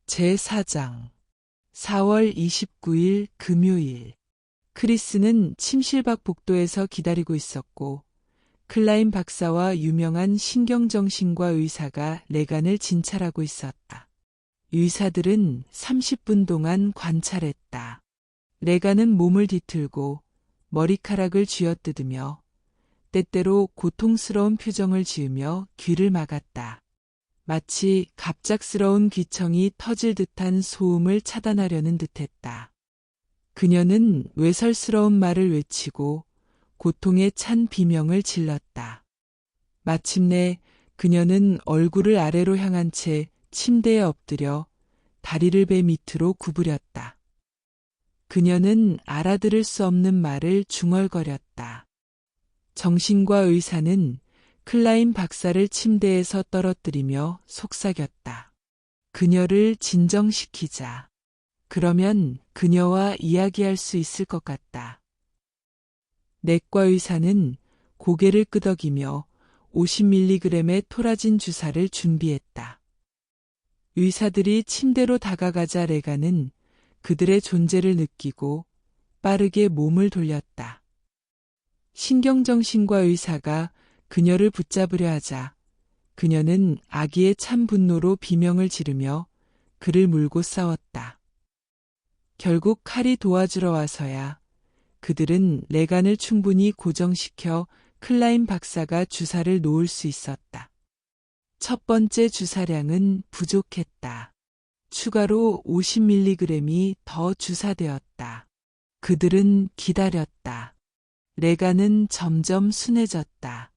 제4장 4월 29일 금요일 크리스는 침실 밖 복도에서 기다리고 있었고 클라인 박사와 유명한 신경정신과 의사가 레간을 진찰하고 있었다. 의사들은 30분 동안 관찰했다. 레간은 몸을 뒤틀고 머리카락을 쥐어뜯으며 때때로 고통스러운 표정을 지으며 귀를 막았다. 마치 갑작스러운 귀청이 터질 듯한 소음을 차단하려는 듯했다. 그녀는 외설스러운 말을 외치고 고통에 찬 비명을 질렀다. 마침내 그녀는 얼굴을 아래로 향한 채 침대에 엎드려 다리를 배 밑으로 구부렸다. 그녀는 알아들을 수 없는 말을 중얼거렸다. 정신과 의사는 클라인 박사를 침대에서 떨어뜨리며 속삭였다. 그녀를 진정시키자. 그러면 그녀와 이야기할 수 있을 것 같다. 내과 의사는 고개를 끄덕이며 50mg의 토라진 주사를 준비했다. 의사들이 침대로 다가가자 레간은 그들의 존재를 느끼고 빠르게 몸을 돌렸다. 신경정신과 의사가 그녀를 붙잡으려 하자 그녀는 아기의 찬 분노로 비명을 지르며 그를 물고 싸웠다. 결국 칼이 도와주러 와서야 그들은 레간을 충분히 고정시켜 클라인 박사가 주사를 놓을 수 있었다. 첫 번째 주사량은 부족했다. 추가로 50mg이 더 주사되었다. 그들은 기다렸다. 레간은 점점 순해졌다.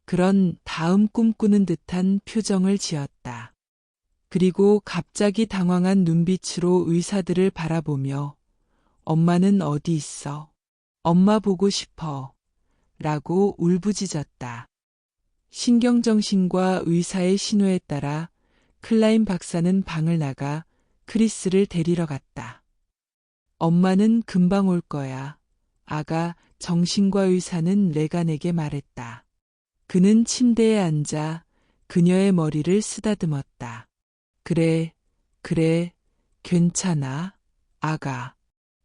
그런 다음 꿈꾸는 듯한 표정을 지었다. 그리고 갑자기 당황한 눈빛으로 의사들을 바라보며 엄마는 어디 있어? 엄마 보고 싶어. 라고 울부짖었다. 신경정신과 의사의 신호에 따라 클라인 박사는 방을 나가 크리스를 데리러 갔다. 엄마는 금방 올 거야. 아가 정신과 의사는 레간에게 말했다. 그는 침대에 앉아 그녀의 머리를 쓰다듬었다. 그래, 괜찮아, 아가.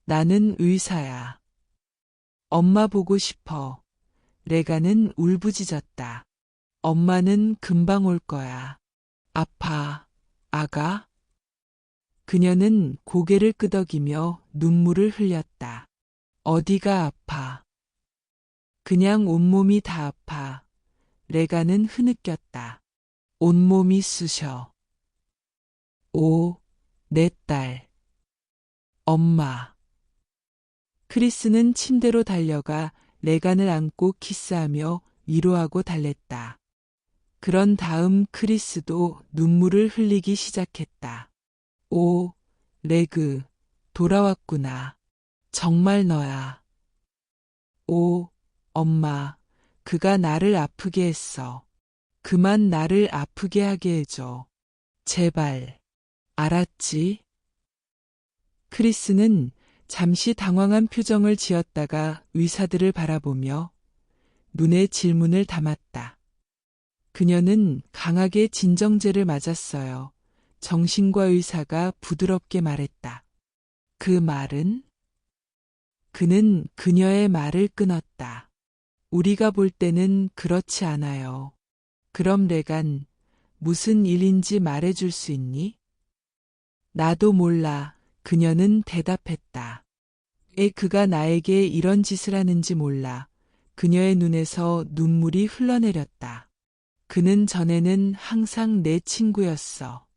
나는 의사야. 엄마 보고 싶어. 레간은 울부짖었다. 엄마는 금방 올 거야. 아파, 아가? 그녀는 고개를 끄덕이며 눈물을 흘렸다. 어디가 아파? 그냥 온몸이 다 아파. 레간은 흐느꼈다. 온몸이 쑤셔. 오, 내 딸. 엄마. 크리스는 침대로 달려가 레간을 안고 키스하며 위로하고 달랬다. 그런 다음 크리스도 눈물을 흘리기 시작했다. 오, 레그, 돌아왔구나. 정말 너야. 오, 엄마, 그가 나를 아프게 했어. 그만 나를 아프게 하게 해줘. 제발. 알았지? 크리스는 잠시 당황한 표정을 지었다가 의사들을 바라보며 눈에 질문을 담았다. 그녀는 강하게 진정제를 맞았어요. 정신과 의사가 부드럽게 말했다. 그 말은? 그는 그녀의 말을 끊었다. 우리가 볼 때는 그렇지 않아요. 그럼 레간, 무슨 일인지 말해줄 수 있니? 나도 몰라. 그녀는 대답했다. 왜 그가 나에게 이런 짓을 하는지 몰라. 그녀의 눈에서 눈물이 흘러내렸다. 그는 전에는 항상 내 친구였어.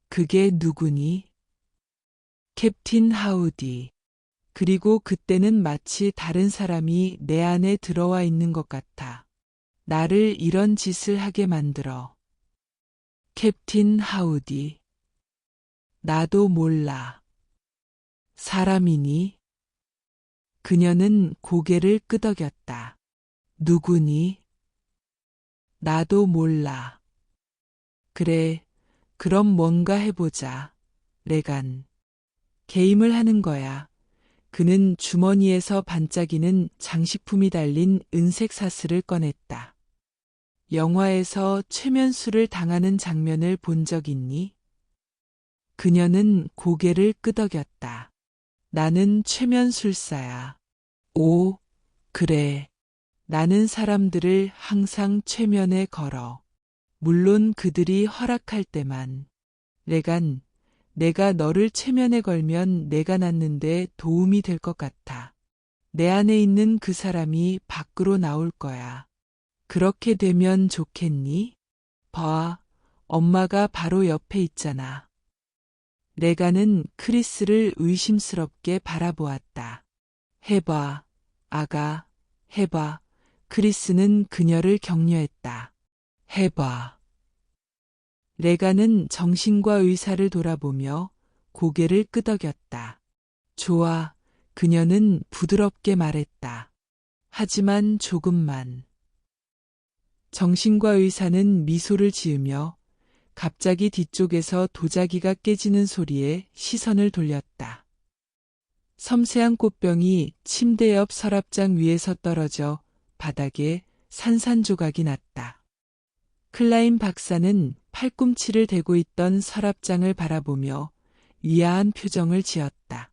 그게 누구니? 캡틴 하우디. 그리고 그때는 마치 다른 사람이 내 안에 들어와 있는 것 같아. 나를 이런 짓을 하게 만들어. 캡틴 하우디. 나도 몰라. 사람이니? 그녀는 고개를 끄덕였다. 누구니? 나도 몰라. 그래, 그럼 뭔가 해보자. 레간. 게임을 하는 거야. 그는 주머니에서 반짝이는 장식품이 달린 은색 사슬을 꺼냈다. 영화에서 최면수를 당하는 장면을 본 적 있니? 그녀는 고개를 끄덕였다. 나는 최면술사야. 오, 그래. 나는 사람들을 항상 최면에 걸어. 물론 그들이 허락할 때만. 레간, 내가 너를 최면에 걸면 내가 낳는데 도움이 될 것 같아. 내 안에 있는 그 사람이 밖으로 나올 거야. 그렇게 되면 좋겠니? 봐, 엄마가 바로 옆에 있잖아. 레간은 크리스를 의심스럽게 바라보았다. 해봐, 아가, 해봐. 크리스는 그녀를 격려했다. 해봐. 레가는 정신과 의사를 돌아보며 고개를 끄덕였다. 좋아. 그녀는 부드럽게 말했다. 하지만 조금만. 정신과 의사는 미소를 지으며 갑자기 뒤쪽에서 도자기가 깨지는 소리에 시선을 돌렸다. 섬세한 꽃병이 침대 옆 서랍장 위에서 떨어져 바닥에 산산조각이 났다. 클라인 박사는 팔꿈치를 대고 있던 서랍장을 바라보며 위아한 표정을 지었다.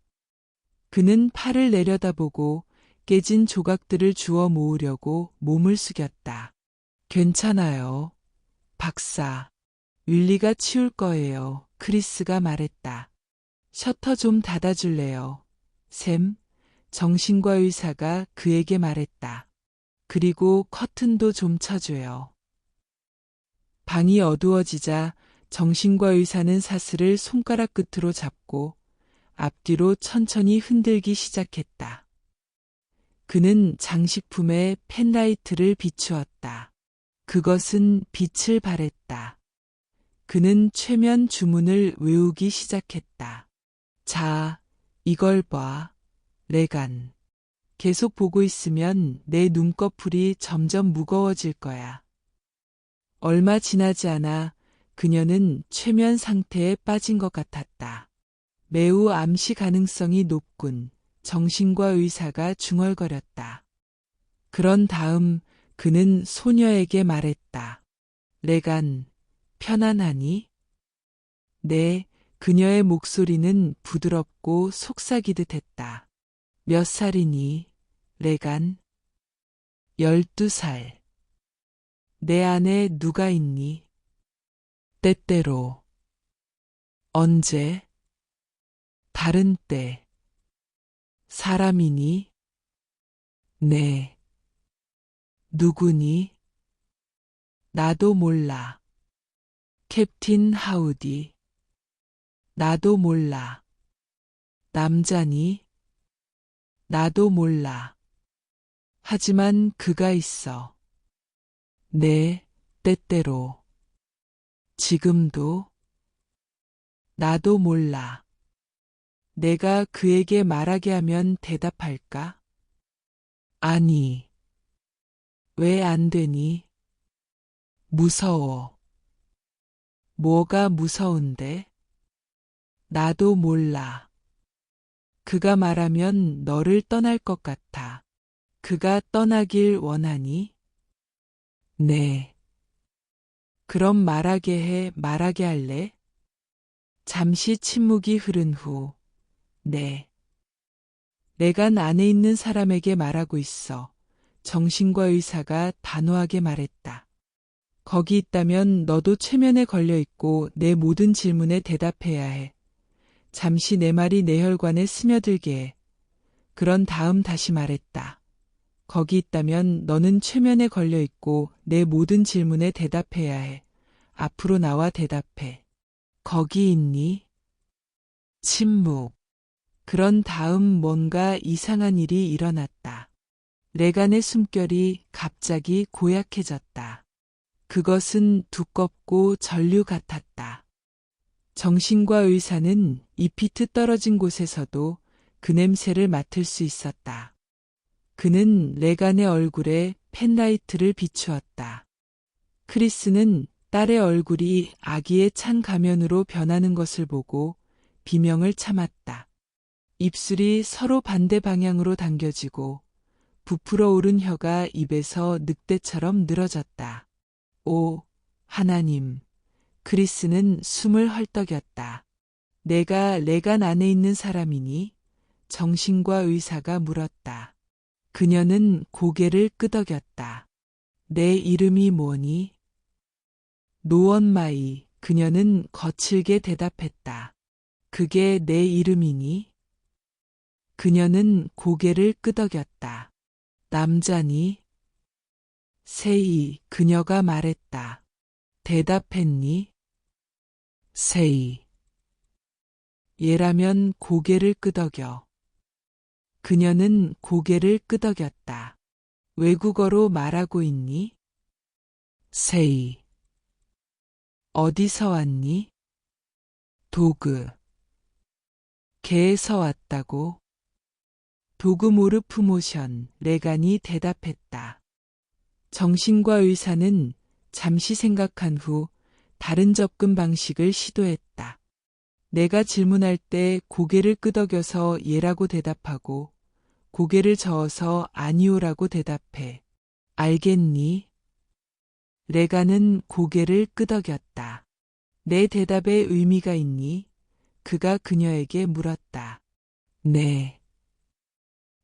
그는 팔을 내려다보고 깨진 조각들을 주워 모으려고 몸을 숙였다. 괜찮아요. 박사. 윌리가 치울 거예요. 크리스가 말했다. 셔터 좀 닫아줄래요? 샘, 정신과 의사가 그에게 말했다. 그리고 커튼도 좀 쳐줘요. 방이 어두워지자 정신과 의사는 사슬을 손가락 끝으로 잡고 앞뒤로 천천히 흔들기 시작했다. 그는 장식품에 펜라이트를 비추었다. 그것은 빛을 발했다. 그는 최면 주문을 외우기 시작했다. 자, 이걸 봐. 레간. 계속 보고 있으면 내 눈꺼풀이 점점 무거워질 거야. 얼마 지나지 않아 그녀는 최면 상태에 빠진 것 같았다. 매우 암시 가능성이 높군. 정신과 의사가 중얼거렸다. 그런 다음 그는 소녀에게 말했다. 레간, 편안하니? 네, 그녀의 목소리는 부드럽고 속삭이듯 했다. 몇 살이니, 레간? 12살. 내 안에 누가 있니? 때때로. 언제? 다른 때. 사람이니? 네. 누구니? 나도 몰라. 캡틴 하우디. 나도 몰라. 남자니? 나도 몰라. 하지만 그가 있어. 네, 때때로. 지금도? 나도 몰라. 내가 그에게 말하게 하면 대답할까? 아니. 왜 안 되니? 무서워. 뭐가 무서운데? 나도 몰라. 그가 말하면 너를 떠날 것 같아. 그가 떠나길 원하니? 네. 그럼 말하게 할래? 잠시 침묵이 흐른 후, 네. 레간 안에 있는 사람에게 말하고 있어. 정신과 의사가 단호하게 말했다. 거기 있다면 너도 최면에 걸려 있고 내 모든 질문에 대답해야 해. 잠시 내 말이 내 혈관에 스며들게 해. 그런 다음 다시 말했다. 거기 있다면 너는 최면에 걸려 있고 내 모든 질문에 대답해야 해. 앞으로 나와 대답해. 거기 있니? 침묵. 그런 다음 뭔가 이상한 일이 일어났다. 레간의 숨결이 갑자기 고약해졌다. 그것은 두껍고 전류 같았다. 정신과 의사는 잎이 트 떨어진 곳에서도 그 냄새를 맡을 수 있었다. 그는 레간의 얼굴에 펜라이트를 비추었다. 크리스는 딸의 얼굴이 아기의 찬 가면으로 변하는 것을 보고 비명을 참았다. 입술이 서로 반대 방향으로 당겨지고 부풀어 오른 혀가 입에서 늑대처럼 늘어졌다. 오, 하나님. 크리스는 숨을 헐떡였다. 내가 레간 안에 있는 사람이니? 정신과 의사가 물었다. 그녀는 고개를 끄덕였다. 내 이름이 뭐니? 노원마이. 그녀는 거칠게 대답했다. 그게 내 이름이니? 그녀는 고개를 끄덕였다. 남자니? 세이. 그녀가 말했다. 대답했니? 세이. 얘라면 고개를 끄덕여. 그녀는 고개를 끄덕였다. 외국어로 말하고 있니? 세이. 어디서 왔니? 도그. 개에서 왔다고? 도그 모르프모션. 레간이 대답했다. 정신과 의사는 잠시 생각한 후 다른 접근 방식을 시도했다. 내가 질문할 때 고개를 끄덕여서 예라고 대답하고 고개를 저어서 아니오라고 대답해. 알겠니? 레가는 고개를 끄덕였다. 내 대답에 의미가 있니? 그가 그녀에게 물었다. 네.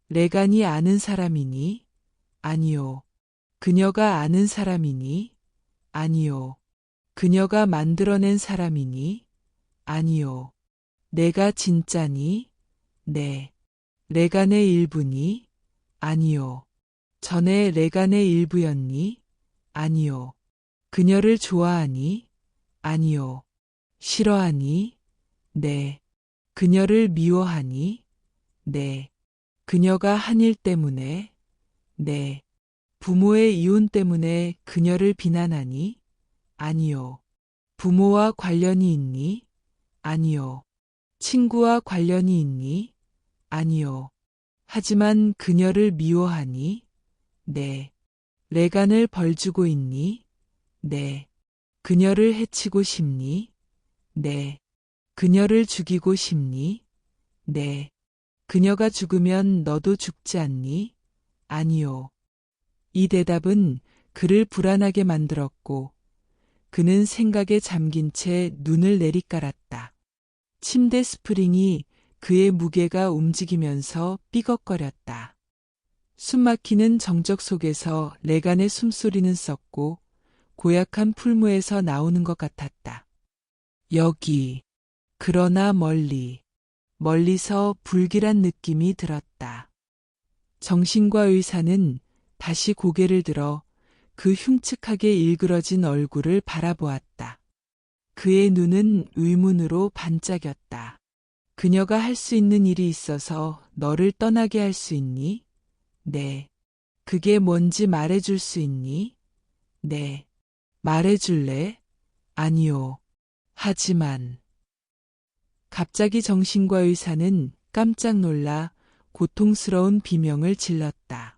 레간이 아는 사람이니? 아니요. 그녀가 아는 사람이니? 아니요. 그녀가 만들어낸 사람이니? 아니요. 내가 진짜니? 네. 레간의 일부니? 아니요. 전에 레간의 일부였니? 아니요. 그녀를 좋아하니? 아니요. 싫어하니? 네. 그녀를 미워하니? 네. 그녀가 한 일 때문에? 네. 부모의 이혼 때문에 그녀를 비난하니? 아니요. 부모와 관련이 있니? 아니요. 친구와 관련이 있니? 아니요. 하지만 그녀를 미워하니? 네. 레간을 벌주고 있니? 네. 그녀를 해치고 싶니? 네. 그녀를 죽이고 싶니? 네. 그녀가 죽으면 너도 죽지 않니? 아니요. 이 대답은 그를 불안하게 만들었고 그는 생각에 잠긴 채 눈을 내리깔았다. 침대 스프링이 그의 무게가 움직이면서 삐걱거렸다. 숨막히는 정적 속에서 레간의 숨소리는 썩고 고약한 풀무에서 나오는 것 같았다. 여기. 그러나 멀리. 멀리서 불길한 느낌이 들었다. 정신과 의사는 다시 고개를 들어 그 흉측하게 일그러진 얼굴을 바라보았다. 그의 눈은 의문으로 반짝였다. 그녀가 할 수 있는 일이 있어서 너를 떠나게 할 수 있니? 네. 그게 뭔지 말해줄 수 있니? 네. 말해줄래? 아니요. 하지만. 갑자기 정신과 의사는 깜짝 놀라 고통스러운 비명을 질렀다.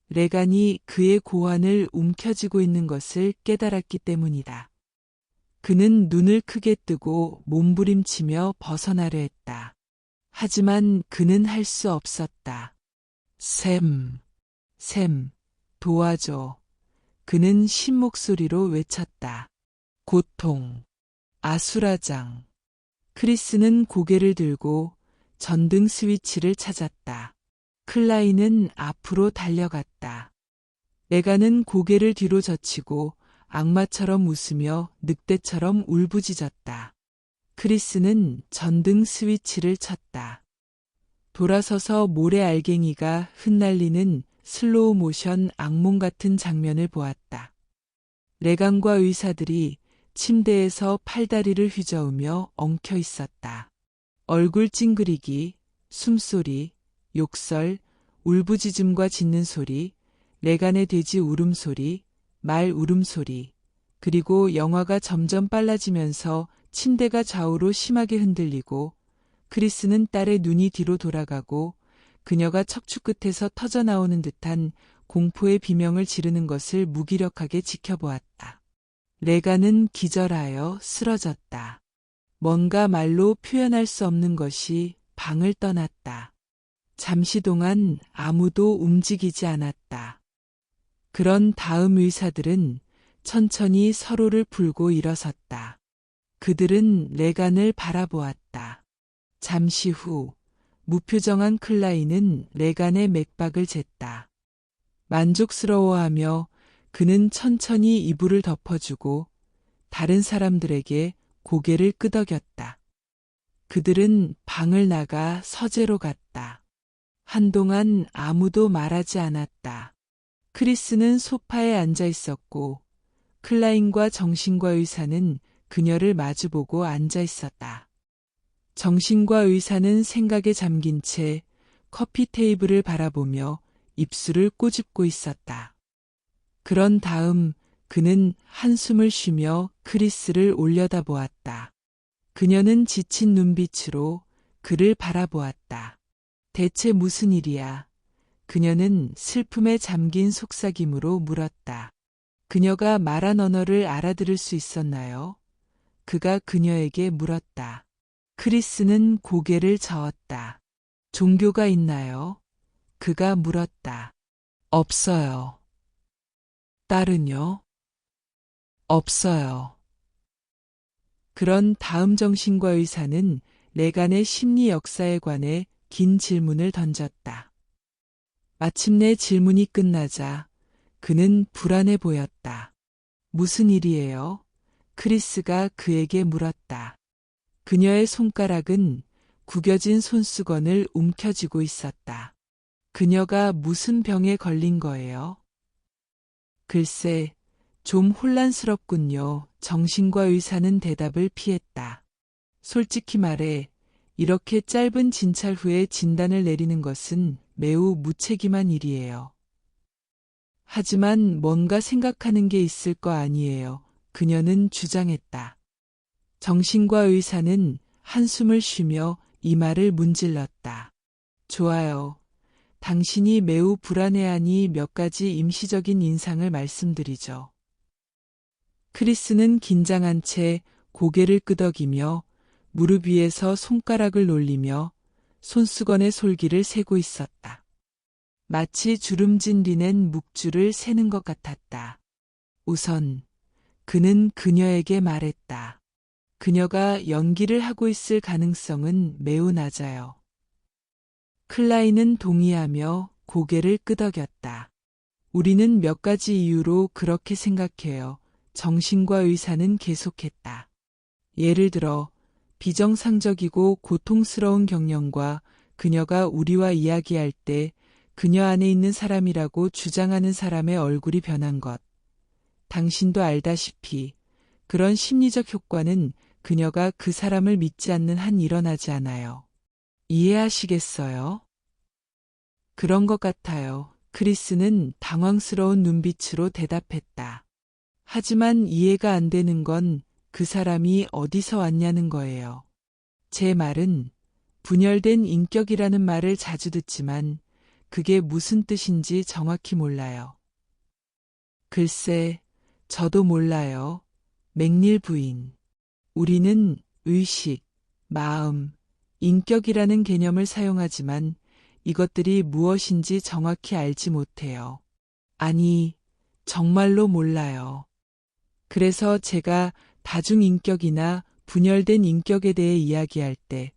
레간이 그의 고환을 움켜쥐고 있는 것을 깨달았기 때문이다. 그는 눈을 크게 뜨고 몸부림치며 벗어나려 했다. 하지만 그는 할 수 없었다. 샘, 도와줘. 그는 신 목소리로 외쳤다. 고통, 아수라장. 크리스는 고개를 들고 전등 스위치를 찾았다. 클라이는 앞으로 달려갔다. 레간은 고개를 뒤로 젖히고 악마처럼 웃으며 늑대처럼 울부짖었다. 크리스는 전등 스위치를 쳤다. 돌아서서 모래 알갱이가 흩날리는 슬로우 모션 악몽 같은 장면을 보았다. 레간과 의사들이 침대에서 팔다리를 휘저으며 엉켜 있었다. 얼굴 찡그리기, 숨소리, 욕설, 울부짖음과 짖는 소리, 레간의 돼지 울음소리, 말 울음소리, 그리고 영화가 점점 빨라지면서 침대가 좌우로 심하게 흔들리고 크리스는 딸의 눈이 뒤로 돌아가고 그녀가 척추 끝에서 터져나오는 듯한 공포의 비명을 지르는 것을 무기력하게 지켜보았다. 레간은 기절하여 쓰러졌다. 뭔가 말로 표현할 수 없는 것이 방을 떠났다. 잠시 동안 아무도 움직이지 않았다. 그런 다음 의사들은 천천히 서로를 풀고 일어섰다. 그들은 레간을 바라보았다. 잠시 후 무표정한 클라이는 레간의 맥박을 쟀다. 만족스러워하며 그는 천천히 이불을 덮어주고 다른 사람들에게 고개를 끄덕였다. 그들은 방을 나가 서재로 갔다. 한동안 아무도 말하지 않았다. 크리스는 소파에 앉아 있었고 클라인과 정신과 의사는 그녀를 마주보고 앉아 있었다. 정신과 의사는 생각에 잠긴 채 커피 테이블을 바라보며 입술을 꼬집고 있었다. 그런 다음 그는 한숨을 쉬며 크리스를 올려다보았다. 그녀는 지친 눈빛으로 그를 바라보았다. 대체 무슨 일이야? 그녀는 슬픔에 잠긴 속삭임으로 물었다. 그녀가 말한 언어를 알아들을 수 있었나요? 그가 그녀에게 물었다. 크리스는 고개를 저었다. 종교가 있나요? 그가 물었다. 없어요. 딸은요? 없어요. 그런 다음 정신과 의사는 레간의 심리 역사에 관해 긴 질문을 던졌다. 마침내 질문이 끝나자 그는 불안해 보였다. 무슨 일이에요? 크리스가 그에게 물었다. 그녀의 손가락은 구겨진 손수건을 움켜쥐고 있었다. 그녀가 무슨 병에 걸린 거예요? 글쎄, 좀 혼란스럽군요. 정신과 의사는 대답을 피했다. 솔직히 말해, 이렇게 짧은 진찰 후에 진단을 내리는 것은 매우 무책임한 일이에요. 하지만 뭔가 생각하는 게 있을 거 아니에요. 그녀는 주장했다. 정신과 의사는 한숨을 쉬며 이마를 문질렀다. 좋아요. 당신이 매우 불안해하니 몇 가지 임시적인 인상을 말씀드리죠. 크리스는 긴장한 채 고개를 끄덕이며 무릎 위에서 손가락을 놀리며 손수건의 솔기를 세고 있었다. 마치 주름진 린넨 묵주를 세는 것 같았다. 우선 그는 그녀에게 말했다. 그녀가 연기를 하고 있을 가능성은 매우 낮아요. 클라이는 동의하며 고개를 끄덕였다. 우리는 몇 가지 이유로 그렇게 생각해요. 정신과 의사는 계속했다. 예를 들어 비정상적이고 고통스러운 경련과 그녀가 우리와 이야기할 때 그녀 안에 있는 사람이라고 주장하는 사람의 얼굴이 변한 것. 당신도 알다시피 그런 심리적 효과는 그녀가 그 사람을 믿지 않는 한 일어나지 않아요. 이해하시겠어요? 그런 것 같아요. 크리스는 당황스러운 눈빛으로 대답했다. 하지만 이해가 안 되는 건 그 사람이 어디서 왔냐는 거예요. 제 말은 분열된 인격이라는 말을 자주 듣지만 그게 무슨 뜻인지 정확히 몰라요. 글쎄, 저도 몰라요. 맥닐 부인. 우리는 의식, 마음, 인격이라는 개념을 사용하지만 이것들이 무엇인지 정확히 알지 못해요. 아니, 정말로 몰라요. 그래서 제가 다중인격이나 분열된 인격에 대해 이야기할 때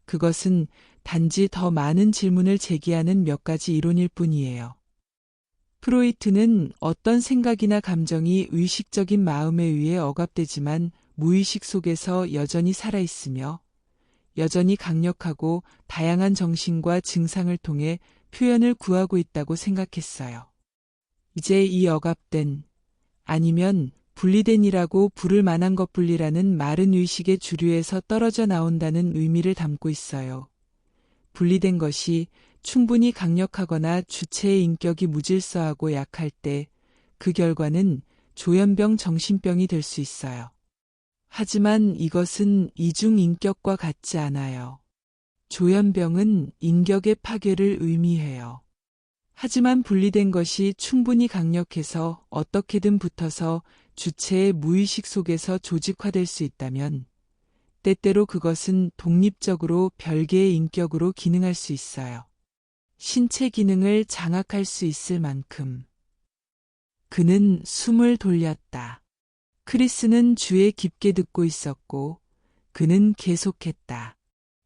그것은 단지 더 많은 질문을 제기하는 몇 가지 이론일 뿐이에요. 프로이트는 어떤 생각이나 감정이 의식적인 마음에 의해 억압되지만 무의식 속에서 여전히 살아있으며 여전히 강력하고 다양한 정신과 증상을 통해 표현을 구하고 있다고 생각했어요. 이제 이 억압된 아니면 분리된이라고 부를 만한 것 분리라는 말은 의식의 주류에서 떨어져 나온다는 의미를 담고 있어요. 분리된 것이 충분히 강력하거나 주체의 인격이 무질서하고 약할 때 그 결과는 조현병 정신병이 될 수 있어요. 하지만 이것은 이중인격과 같지 않아요. 조현병은 인격의 파괴를 의미해요. 하지만 분리된 것이 충분히 강력해서 어떻게든 붙어서 주체의 무의식 속에서 조직화될 수 있다면 때때로 그것은 독립적으로 별개의 인격으로 기능할 수 있어요. 신체 기능을 장악할 수 있을 만큼. 그는 숨을 돌렸다. 크리스는 주에 깊게 듣고 있었고 그는 계속했다.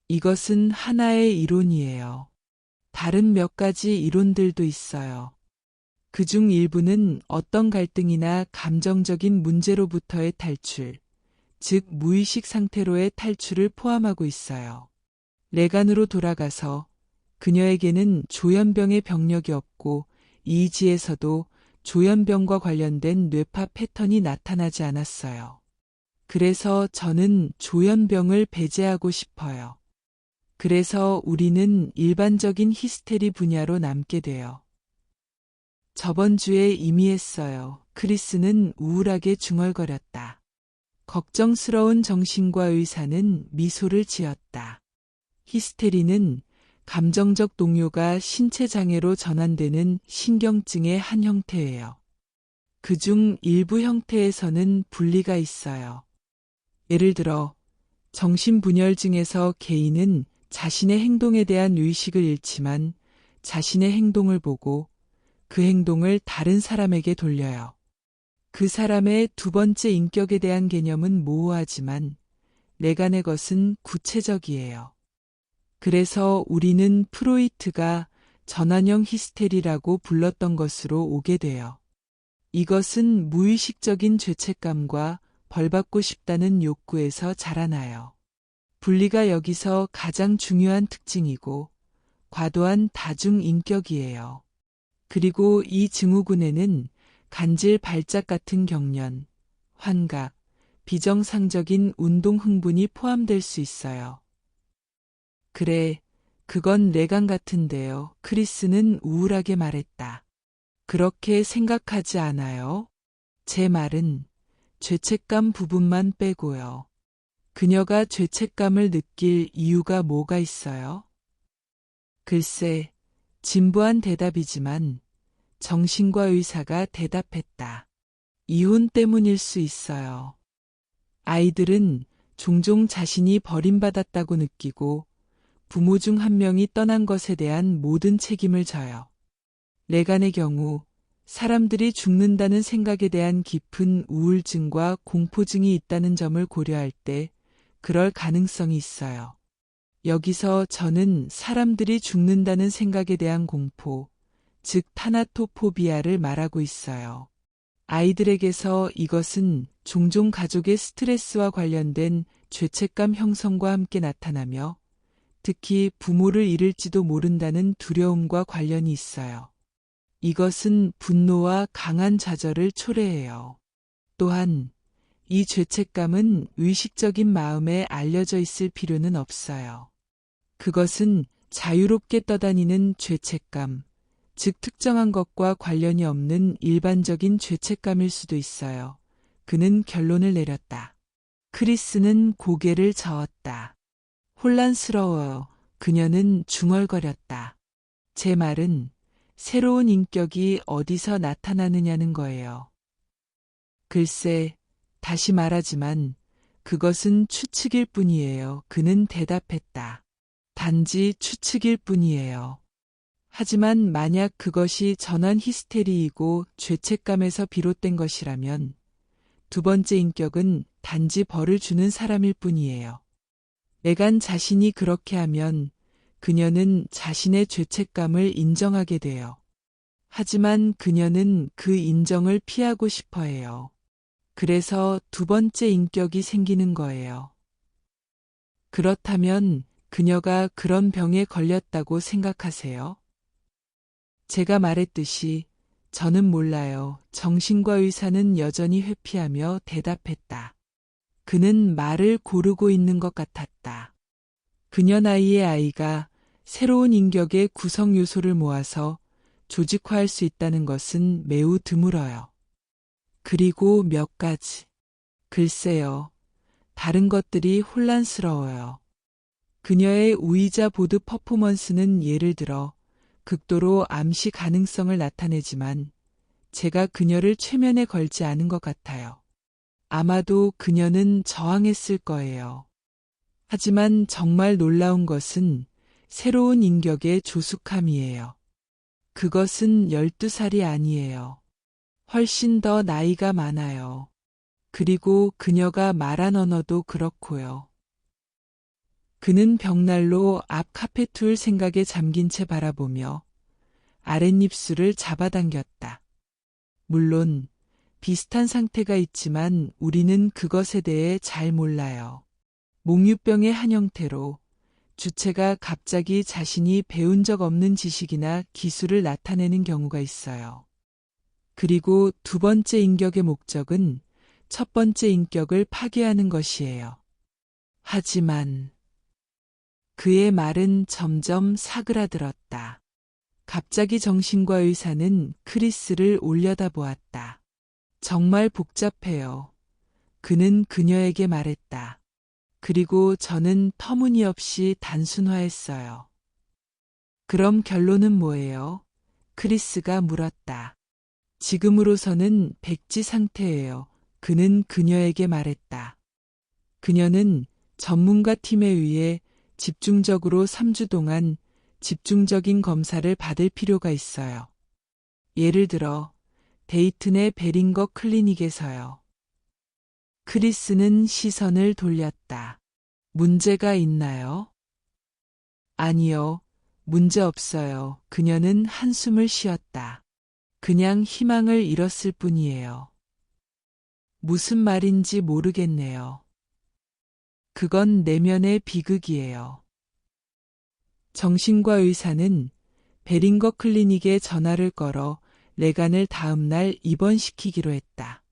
이것은 하나의 이론이에요. 다른 몇 가지 이론들도 있어요. 그중 일부는 어떤 갈등이나 감정적인 문제로부터의 탈출, 즉 무의식 상태로의 탈출을 포함하고 있어요. 레간으로 돌아가서 그녀에게는 조현병의 병력이 없고 이지에서도 조현병과 관련된 뇌파 패턴이 나타나지 않았어요. 그래서 저는 조현병을 배제하고 싶어요. 그래서 우리는 일반적인 히스테리 분야로 남게 돼요. 저번 주에 이미 했어요. 크리스는 우울하게 중얼거렸다. 걱정스러운 정신과 의사는 미소를 지었다. 히스테리는 감정적 동요가 신체 장애로 전환되는 신경증의 한 형태예요. 그중 일부 형태에서는 분리가 있어요. 예를 들어 정신분열증에서 개인은 자신의 행동에 대한 의식을 잃지만 자신의 행동을 보고 그 행동을 다른 사람에게 돌려요. 그 사람의 두 번째 인격에 대한 개념은 모호하지만 레간의 것은 구체적이에요. 그래서 우리는 프로이트가 전환형 히스테리라고 불렀던 것으로 오게 돼요. 이것은 무의식적인 죄책감과 벌받고 싶다는 욕구에서 자라나요. 분리가 여기서 가장 중요한 특징이고 과도한 다중인격이에요. 그리고 이 증후군에는 간질 발작 같은 경련, 환각, 비정상적인 운동 흥분이 포함될 수 있어요. 그래, 그건 레간 같은데요. 크리스는 우울하게 말했다. 그렇게 생각하지 않아요? 제 말은 죄책감 부분만 빼고요. 그녀가 죄책감을 느낄 이유가 뭐가 있어요? 글쎄, 진부한 대답이지만 정신과 의사가 대답했다. 이혼 때문일 수 있어요. 아이들은 종종 자신이 버림받았다고 느끼고 부모 중 한 명이 떠난 것에 대한 모든 책임을 져요. 레간의 경우 사람들이 죽는다는 생각에 대한 깊은 우울증과 공포증이 있다는 점을 고려할 때 그럴 가능성이 있어요. 여기서 저는 사람들이 죽는다는 생각에 대한 공포, 즉 타나토포비아를 말하고 있어요. 아이들에게서 이것은 종종 가족의 스트레스와 관련된 죄책감 형성과 함께 나타나며 특히 부모를 잃을지도 모른다는 두려움과 관련이 있어요. 이것은 분노와 강한 좌절을 초래해요. 또한 이 죄책감은 의식적인 마음에 알려져 있을 필요는 없어요. 그것은 자유롭게 떠다니는 죄책감, 즉 특정한 것과 관련이 없는 일반적인 죄책감일 수도 있어요. 그는 결론을 내렸다. 크리스는 고개를 저었다. 혼란스러워요. 그녀는 중얼거렸다. 제 말은 새로운 인격이 어디서 나타나느냐는 거예요. 글쎄, 다시 말하지만 그것은 추측일 뿐이에요. 그는 대답했다. 단지 추측일 뿐이에요. 하지만 만약 그것이 전환 히스테리이고 죄책감에서 비롯된 것이라면 두 번째 인격은 단지 벌을 주는 사람일 뿐이에요. 레간 자신이 그렇게 하면 그녀는 자신의 죄책감을 인정하게 돼요. 하지만 그녀는 그 인정을 피하고 싶어 해요. 그래서 두 번째 인격이 생기는 거예요. 그렇다면 그녀가 그런 병에 걸렸다고 생각하세요? 제가 말했듯이 저는 몰라요. 정신과 의사는 여전히 회피하며 대답했다. 그는 말을 고르고 있는 것 같았다. 그녀 나이의 아이가 새로운 인격의 구성 요소를 모아서 조직화할 수 있다는 것은 매우 드물어요. 그리고 몇 가지. 글쎄요. 다른 것들이 혼란스러워요. 그녀의 우이자 보드 퍼포먼스는 예를 들어 극도로 암시 가능성을 나타내지만 제가 그녀를 최면에 걸지 않은 것 같아요. 아마도 그녀는 저항했을 거예요. 하지만 정말 놀라운 것은 새로운 인격의 조숙함이에요. 그것은 12살이 아니에요. 훨씬 더 나이가 많아요. 그리고 그녀가 말한 언어도 그렇고요. 그는 벽난로 앞 카페툴 생각에 잠긴 채 바라보며 아랫입술을 잡아당겼다. 물론 비슷한 상태가 있지만 우리는 그것에 대해 잘 몰라요. 몽유병의 한 형태로 주체가 갑자기 자신이 배운 적 없는 지식이나 기술을 나타내는 경우가 있어요. 그리고 두 번째 인격의 목적은 첫 번째 인격을 파괴하는 것이에요. 하지만 그의 말은 점점 사그라들었다. 갑자기 정신과 의사는 크리스를 올려다보았다. 정말 복잡해요. 그는 그녀에게 말했다. 그리고 저는 터무니없이 단순화했어요. 그럼 결론은 뭐예요? 크리스가 물었다. 지금으로서는 백지 상태예요. 그는 그녀에게 말했다. 그녀는 전문가 팀에 의해 집중적으로 3주 동안 집중적인 검사를 받을 필요가 있어요. 예를 들어 데이튼의 베링거 클리닉에서요. 크리스는 시선을 돌렸다. 문제가 있나요? 아니요, 문제 없어요. 그녀는 한숨을 쉬었다. 그냥 희망을 잃었을 뿐이에요. 무슨 말인지 모르겠네요. 그건 내면의 비극이에요. 정신과 의사는 베링거 클리닉에 전화를 걸어 레간을 다음 날 입원시키기로 했다.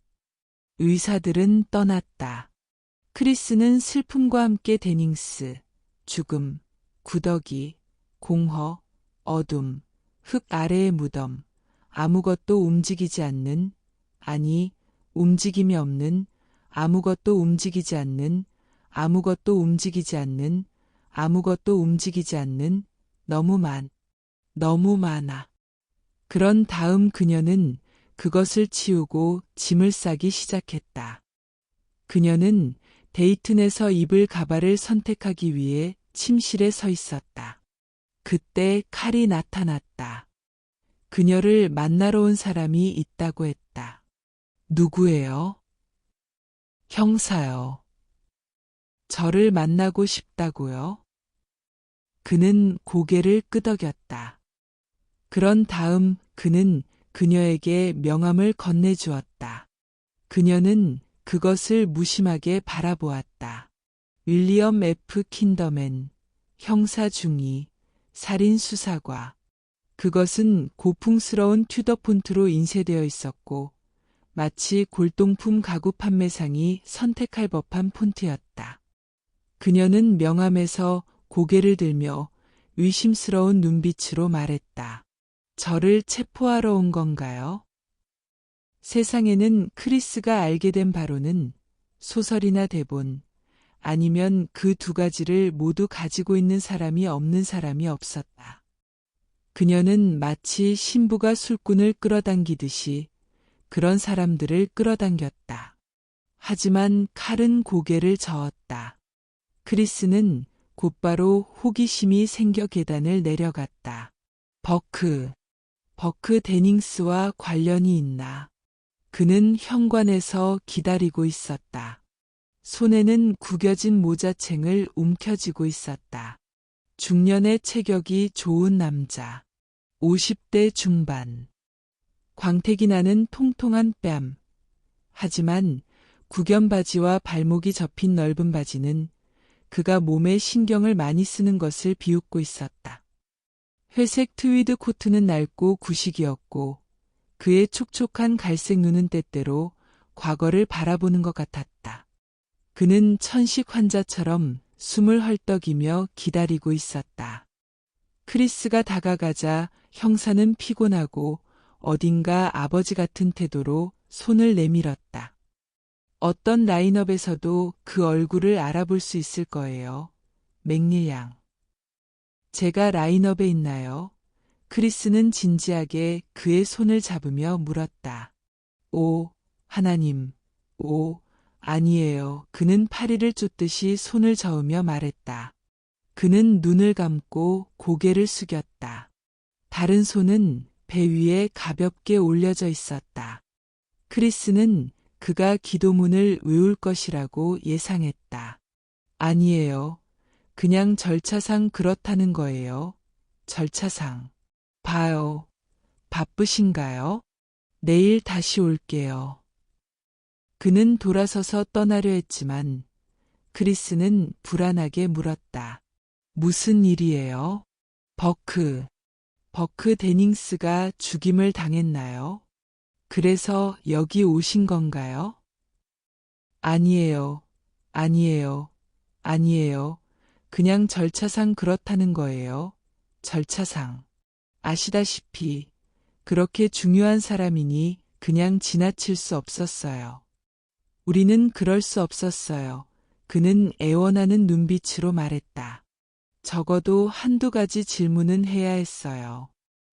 의사들은 떠났다. 크리스는 슬픔과 함께 데닝스, 죽음, 구더기, 공허, 어둠, 흙 아래의 무덤, 아무것도 움직이지 않는, 아니, 움직임이 없는, 아무것도 움직이지 않는, 아무것도 움직이지 않는, 아무것도 움직이지 않는, 너무 많아. 그런 다음 그녀는 그것을 치우고 짐을 싸기 시작했다. 그녀는 데이튼에서 입을 가발을 선택하기 위해 침실에 서 있었다. 그때 칼이 나타났다. 그녀를 만나러 온 사람이 있다고 했다. 누구예요? 형사요. 저를 만나고 싶다고요? 그는 고개를 끄덕였다. 그런 다음 그는 그녀에게 명함을 건네주었다. 그녀는 그것을 무심하게 바라보았다. 윌리엄 F. 킨더맨, 형사 중위, 살인수사과. 그것은 고풍스러운 튜더 폰트로 인쇄되어 있었고 마치 골동품 가구 판매상이 선택할 법한 폰트였다. 그녀는 명함에서 고개를 들며 의심스러운 눈빛으로 말했다. 저를 체포하러 온 건가요? 세상에는 크리스가 알게 된 바로는 소설이나 대본, 아니면 그 두 가지를 모두 가지고 있는 사람이 없는 사람이 없었다. 그녀는 마치 신부가 술꾼을 끌어당기듯이 그런 사람들을 끌어당겼다. 하지만 칼은 고개를 저었다. 크리스는 곧바로 호기심이 생겨 계단을 내려갔다. 버크 데닝스와 관련이 있나? 그는 현관에서 기다리고 있었다. 손에는 구겨진 모자챙을 움켜쥐고 있었다. 중년의 체격이 좋은 남자. 50대 중반. 광택이 나는 통통한 뺨. 하지만 구견 바지와 발목이 접힌 넓은 바지는 그가 몸에 신경을 많이 쓰는 것을 비웃고 있었다. 회색 트위드 코트는 낡고 구식이었고 그의 촉촉한 갈색 눈은 때때로 과거를 바라보는 것 같았다. 그는 천식 환자처럼 숨을 헐떡이며 기다리고 있었다. 크리스가 다가가자 형사는 피곤하고 어딘가 아버지 같은 태도로 손을 내밀었다. 어떤 라인업에서도 그 얼굴을 알아볼 수 있을 거예요. 맥릴 양. 제가 라인업에 있나요? 크리스는 진지하게 그의 손을 잡으며 물었다. 오, 하나님. 오, 아니에요. 그는 파리를 쫓듯이 손을 저으며 말했다. 그는 눈을 감고 고개를 숙였다. 다른 손은 배 위에 가볍게 올려져 있었다. 크리스는 그가 기도문을 외울 것이라고 예상했다. 아니에요. 그냥 절차상 그렇다는 거예요. 절차상. 봐요. 바쁘신가요? 내일 다시 올게요. 그는 돌아서서 떠나려 했지만 크리스는 불안하게 물었다. 무슨 일이에요? 버크 데닝스가 죽임을 당했나요? 그래서 여기 오신 건가요? 아니에요. 아니에요. 아니에요. 그냥 절차상 그렇다는 거예요. 절차상. 아시다시피 그렇게 중요한 사람이니 그냥 지나칠 수 없었어요. 우리는 그럴 수 없었어요. 그는 애원하는 눈빛으로 말했다. 적어도 한두 가지 질문은 해야 했어요.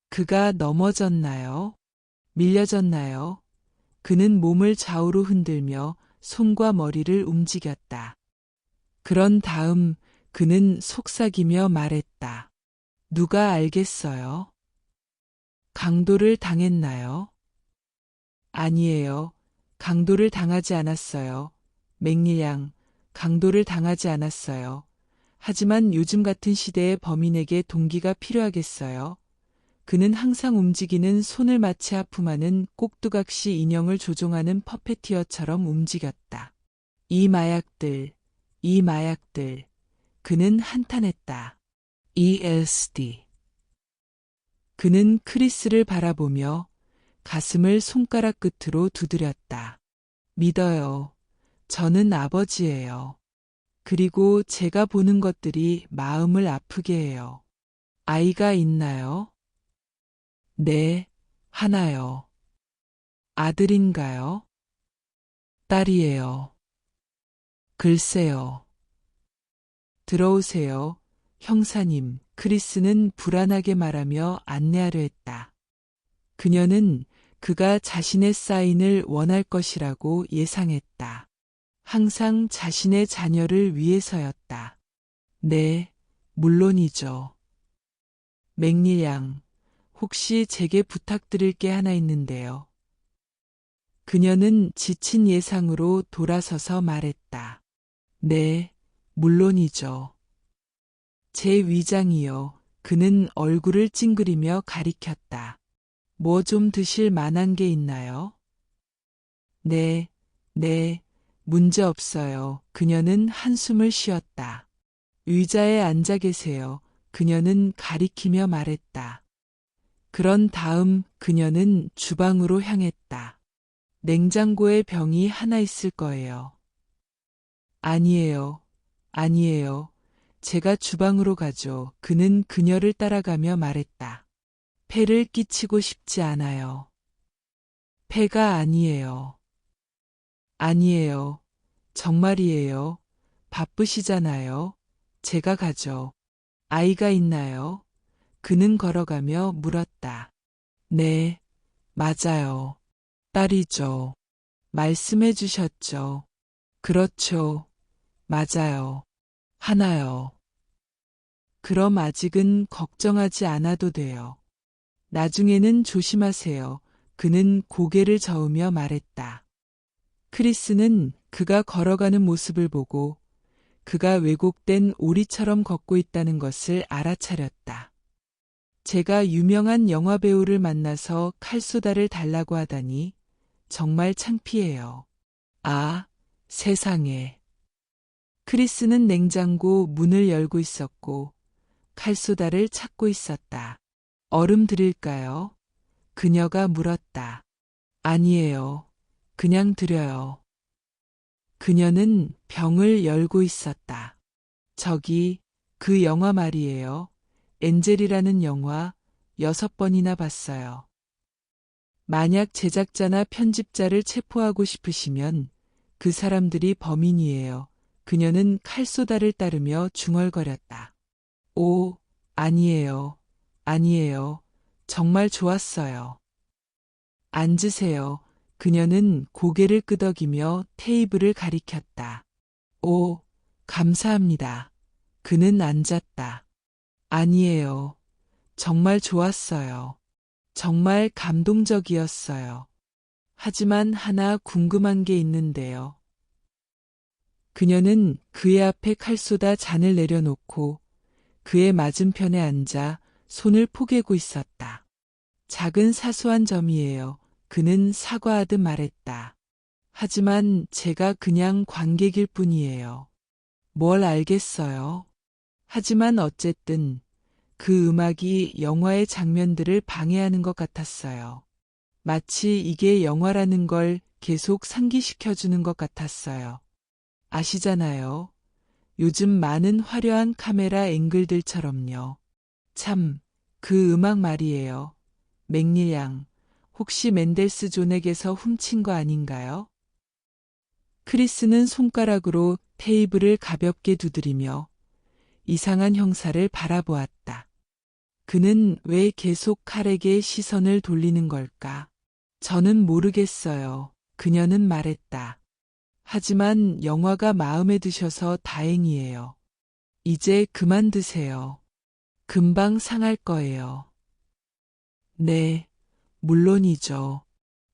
그가 넘어졌나요? 밀려졌나요? 그는 몸을 좌우로 흔들며 손과 머리를 움직였다. 그런 다음 그는 속삭이며 말했다. 누가 알겠어요? 강도를 당했나요? 아니에요. 강도를 당하지 않았어요. 맥리양, 강도를 당하지 않았어요. 하지만 요즘 같은 시대에 범인에게 동기가 필요하겠어요. 그는 항상 움직이는 손을 마치 하품하는 꼭두각시 인형을 조종하는 퍼페티어처럼 움직였다. 이 마약들, 이 마약들. 그는 한탄했다. ESD. 그는 크리스를 바라보며 가슴을 손가락 끝으로 두드렸다. 믿어요. 저는 아버지예요. 그리고 제가 보는 것들이 마음을 아프게 해요. 아이가 있나요? 네, 하나요. 아들인가요? 딸이에요. 글쎄요. 들어오세요, 형사님. 크리스는 불안하게 말하며 안내하려 했다. 그녀는 그가 자신의 사인을 원할 것이라고 예상했다. 항상 자신의 자녀를 위해서였다. 네, 물론이죠. 맥리 양, 혹시 제게 부탁드릴 게 하나 있는데요. 그녀는 지친 예상으로 돌아서서 말했다. 네, 물론이죠. 제 위장이요. 그는 얼굴을 찡그리며 가리켰다. 뭐 좀 드실 만한 게 있나요? 네, 네, 문제 없어요. 그녀는 한숨을 쉬었다. 의자에 앉아 계세요. 그녀는 가리키며 말했다. 그런 다음 그녀는 주방으로 향했다. 냉장고에 병이 하나 있을 거예요. 아니에요. 아니에요. 제가 주방으로 가죠. 그는 그녀를 따라가며 말했다. 폐를 끼치고 싶지 않아요. 폐가 아니에요. 아니에요. 정말이에요. 바쁘시잖아요. 제가 가죠. 아이가 있나요? 그는 걸어가며 물었다. 네, 맞아요. 딸이죠. 말씀해 주셨죠. 그렇죠. 맞아요. 하나요. 그럼 아직은 걱정하지 않아도 돼요. 나중에는 조심하세요. 그는 고개를 저으며 말했다. 크리스는 그가 걸어가는 모습을 보고 그가 왜곡된 오리처럼 걷고 있다는 것을 알아차렸다. 제가 유명한 영화배우를 만나서 칼소다를 달라고 하다니 정말 창피해요. 아, 세상에. 크리스는 냉장고 문을 열고 있었고 칼소다를 찾고 있었다. 얼음 드릴까요? 그녀가 물었다. 아니에요. 그냥 드려요. 그녀는 병을 열고 있었다. 저기, 그 영화 말이에요. 엔젤이라는 영화 6번이나 봤어요. 만약 제작자나 편집자를 체포하고 싶으시면 그 사람들이 범인이에요. 그녀는 칼소다를 따르며 중얼거렸다. 오, 아니에요. 아니에요. 정말 좋았어요. 앉으세요. 그녀는 고개를 끄덕이며 테이블을 가리켰다. 오, 감사합니다. 그는 앉았다. 아니에요. 정말 좋았어요. 정말 감동적이었어요. 하지만 하나 궁금한 게 있는데요. 그녀는 그의 앞에 칼 쏟아 잔을 내려놓고 그의 맞은편에 앉아 손을 포개고 있었다. 작은 사소한 점이에요. 그는 사과하듯 말했다. 하지만 제가 그냥 관객일 뿐이에요. 뭘 알겠어요. 하지만 어쨌든 그 음악이 영화의 장면들을 방해하는 것 같았어요. 마치 이게 영화라는 걸 계속 상기시켜주는 것 같았어요. 아시잖아요. 요즘 많은 화려한 카메라 앵글들처럼요. 참, 그 음악 말이에요. 맥릴 양, 혹시 맨델스 존에게서 훔친 거 아닌가요? 크리스는 손가락으로 테이블을 가볍게 두드리며 이상한 형사를 바라보았다. 그는 왜 계속 칼에게 시선을 돌리는 걸까? 저는 모르겠어요. 그녀는 말했다. 하지만 영화가 마음에 드셔서 다행이에요. 이제 그만두세요. 금방 상할 거예요. 네, 물론이죠.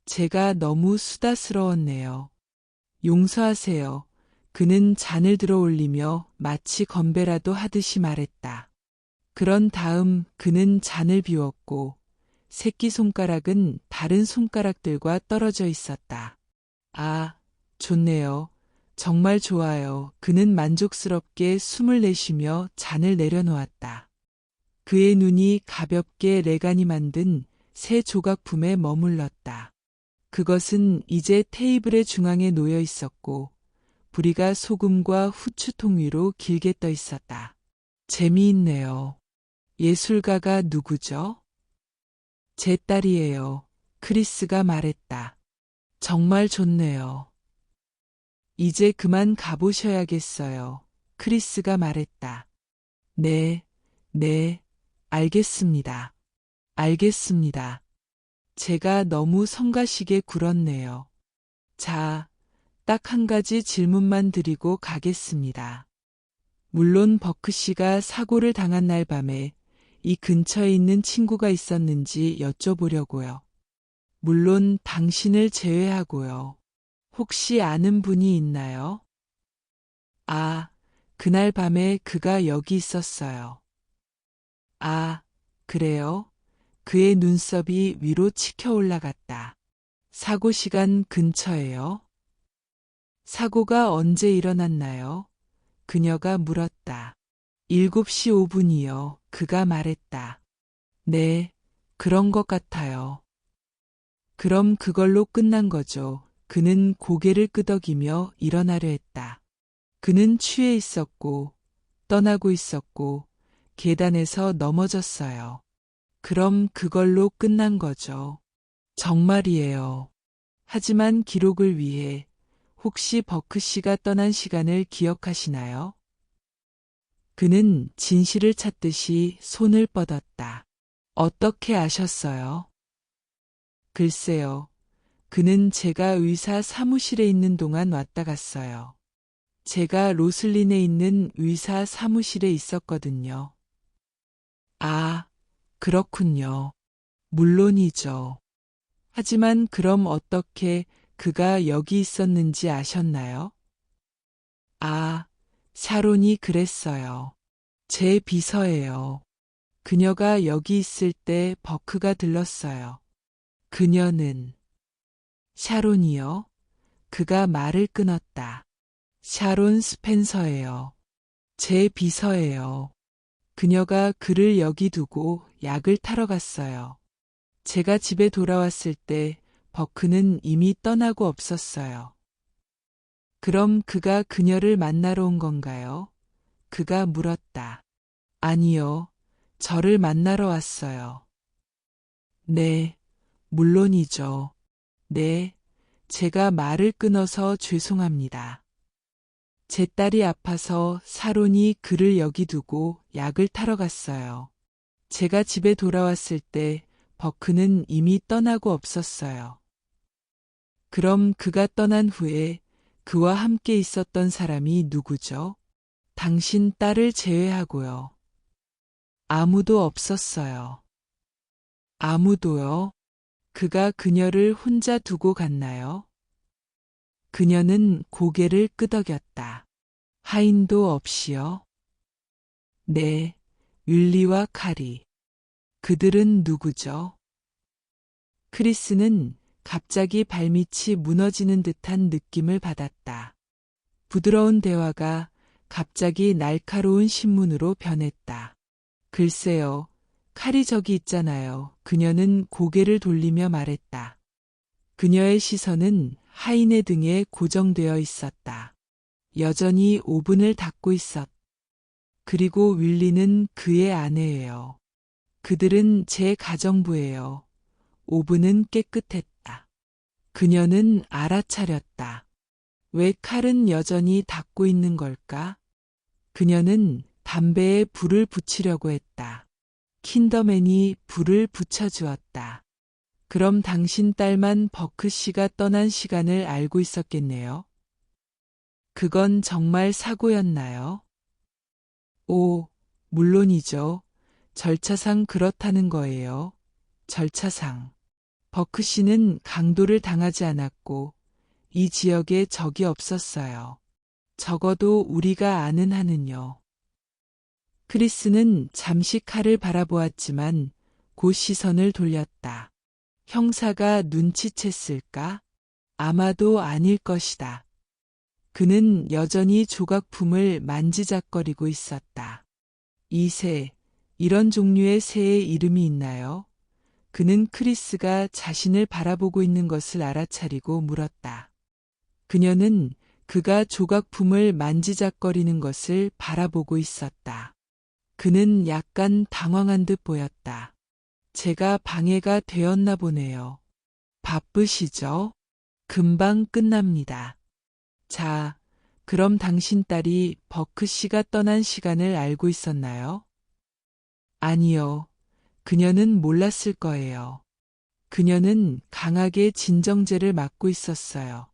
제가 너무 수다스러웠네요. 용서하세요. 그는 잔을 들어 올리며 마치 건배라도 하듯이 말했다. 그런 다음 그는 잔을 비웠고 새끼손가락은 다른 손가락들과 떨어져 있었다. 아, 좋네요. 정말 좋아요. 그는 만족스럽게 숨을 내쉬며 잔을 내려놓았다. 그의 눈이 가볍게 레간이 만든 새 조각품에 머물렀다. 그것은 이제 테이블의 중앙에 놓여 있었고 부리가 소금과 후추통 위로 길게 떠 있었다. 재미있네요. 예술가가 누구죠? 제 딸이에요. 크리스가 말했다. 정말 좋네요. 이제 그만 가보셔야겠어요. 크리스가 말했다. 네, 네, 알겠습니다. 알겠습니다. 제가 너무 성가시게 굴었네요. 자, 딱 한 가지 질문만 드리고 가겠습니다. 물론 버크 씨가 사고를 당한 날 밤에 이 근처에 있는 친구가 있었는지 여쭤보려고요. 물론 당신을 제외하고요. 혹시 아는 분이 있나요? 아, 그날 밤에 그가 여기 있었어요. 아, 그래요? 그의 눈썹이 위로 치켜 올라갔다. 사고 시간 근처에요? 사고가 언제 일어났나요? 그녀가 물었다. 7시 5분이요. 그가 말했다. 네, 그런 것 같아요. 그럼 그걸로 끝난 거죠. 그는 고개를 끄덕이며 일어나려 했다. 그는 취해 있었고, 떠나고 있었고, 계단에서 넘어졌어요. 그럼 그걸로 끝난 거죠. 정말이에요. 하지만 기록을 위해 혹시 버크 씨가 떠난 시간을 기억하시나요? 그는 진실을 찾듯이 손을 뻗었다. 어떻게 아셨어요? 글쎄요. 그는 제가 의사 사무실에 있는 동안 왔다 갔어요. 제가 로슬린에 있는 의사 사무실에 있었거든요. 아, 그렇군요. 물론이죠. 하지만 그럼 어떻게 그가 여기 있었는지 아셨나요? 아, 샤론이 그랬어요. 제 비서예요. 그녀가 여기 있을 때 버크가 들렀어요. 그녀는 샤론이요? 그가 말을 끊었다. 샤론 스펜서예요. 제 비서예요. 그녀가 그를 여기 두고 약을 타러 갔어요. 제가 집에 돌아왔을 때 버크는 이미 떠나고 없었어요. 그럼 그가 그녀를 만나러 온 건가요? 그가 물었다. 아니요. 저를 만나러 왔어요. 네, 물론이죠. 네, 제가 말을 끊어서 죄송합니다. 제 딸이 아파서 사론이 그를 여기 두고 약을 타러 갔어요. 제가 집에 돌아왔을 때 버크는 이미 떠나고 없었어요. 그럼 그가 떠난 후에 그와 함께 있었던 사람이 누구죠? 당신 딸을 제외하고요. 아무도 없었어요. 아무도요? 그가 그녀를 혼자 두고 갔나요? 그녀는 고개를 끄덕였다. 하인도 없이요? 네, 윌리와 카리. 그들은 누구죠? 크리스는 갑자기 발밑이 무너지는 듯한 느낌을 받았다. 부드러운 대화가 갑자기 날카로운 신문으로 변했다. 글쎄요, 칼이 저기 있잖아요. 그녀는 고개를 돌리며 말했다. 그녀의 시선은 하인의 등에 고정되어 있었다. 여전히 오븐을 닫고 있었다. 그리고 윌리는 그의 아내예요. 그들은 제 가정부예요. 오븐은 깨끗했다. 그녀는 알아차렸다. 왜 칼은 여전히 닫고 있는 걸까? 그녀는 담배에 불을 붙이려고 했다. 킨더맨이 불을 붙여주었다. 그럼 당신 딸만 버크 씨가 떠난 시간을 알고 있었겠네요. 그건 정말 사고였나요? 오, 물론이죠. 절차상 그렇다는 거예요. 절차상. 버크 씨는 강도를 당하지 않았고 이 지역에 적이 없었어요. 적어도 우리가 아는 한은요. 크리스는 잠시 칼을 바라보았지만 곧 시선을 돌렸다. 형사가 눈치챘을까? 아마도 아닐 것이다. 그는 여전히 조각품을 만지작거리고 있었다. 이 새, 이런 종류의 새의 이름이 있나요? 그는 크리스가 자신을 바라보고 있는 것을 알아차리고 물었다. 그녀는 그가 조각품을 만지작거리는 것을 바라보고 있었다. 그는 약간 당황한 듯 보였다. 제가 방해가 되었나 보네요. 바쁘시죠? 금방 끝납니다. 자, 그럼 당신 딸이 버크 씨가 떠난 시간을 알고 있었나요? 아니요. 그녀는 몰랐을 거예요. 그녀는 강하게 진정제를 맞고 있었어요.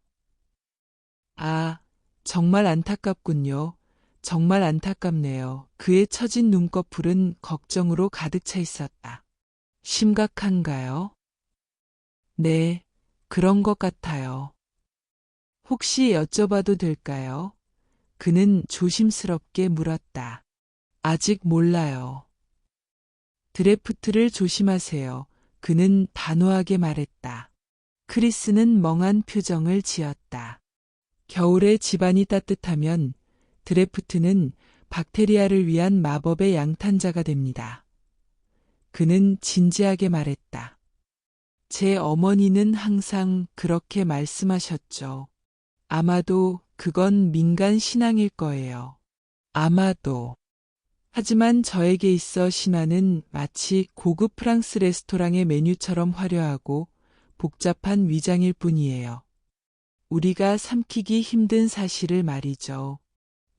아, 정말 안타깝군요. 정말 안타깝네요. 그의 처진 눈꺼풀은 걱정으로 가득 차 있었다. 심각한가요? 네, 그런 것 같아요. 혹시 여쭤봐도 될까요? 그는 조심스럽게 물었다. 아직 몰라요. 드래프트를 조심하세요. 그는 단호하게 말했다. 크리스는 멍한 표정을 지었다. 겨울에 집안이 따뜻하면 드래프트는 박테리아를 위한 마법의 양탄자가 됩니다. 그는 진지하게 말했다. 제 어머니는 항상 그렇게 말씀하셨죠. 아마도 그건 민간 신앙일 거예요. 아마도. 하지만 저에게 있어 신화는 마치 고급 프랑스 레스토랑의 메뉴처럼 화려하고 복잡한 위장일 뿐이에요. 우리가 삼키기 힘든 사실을 말이죠.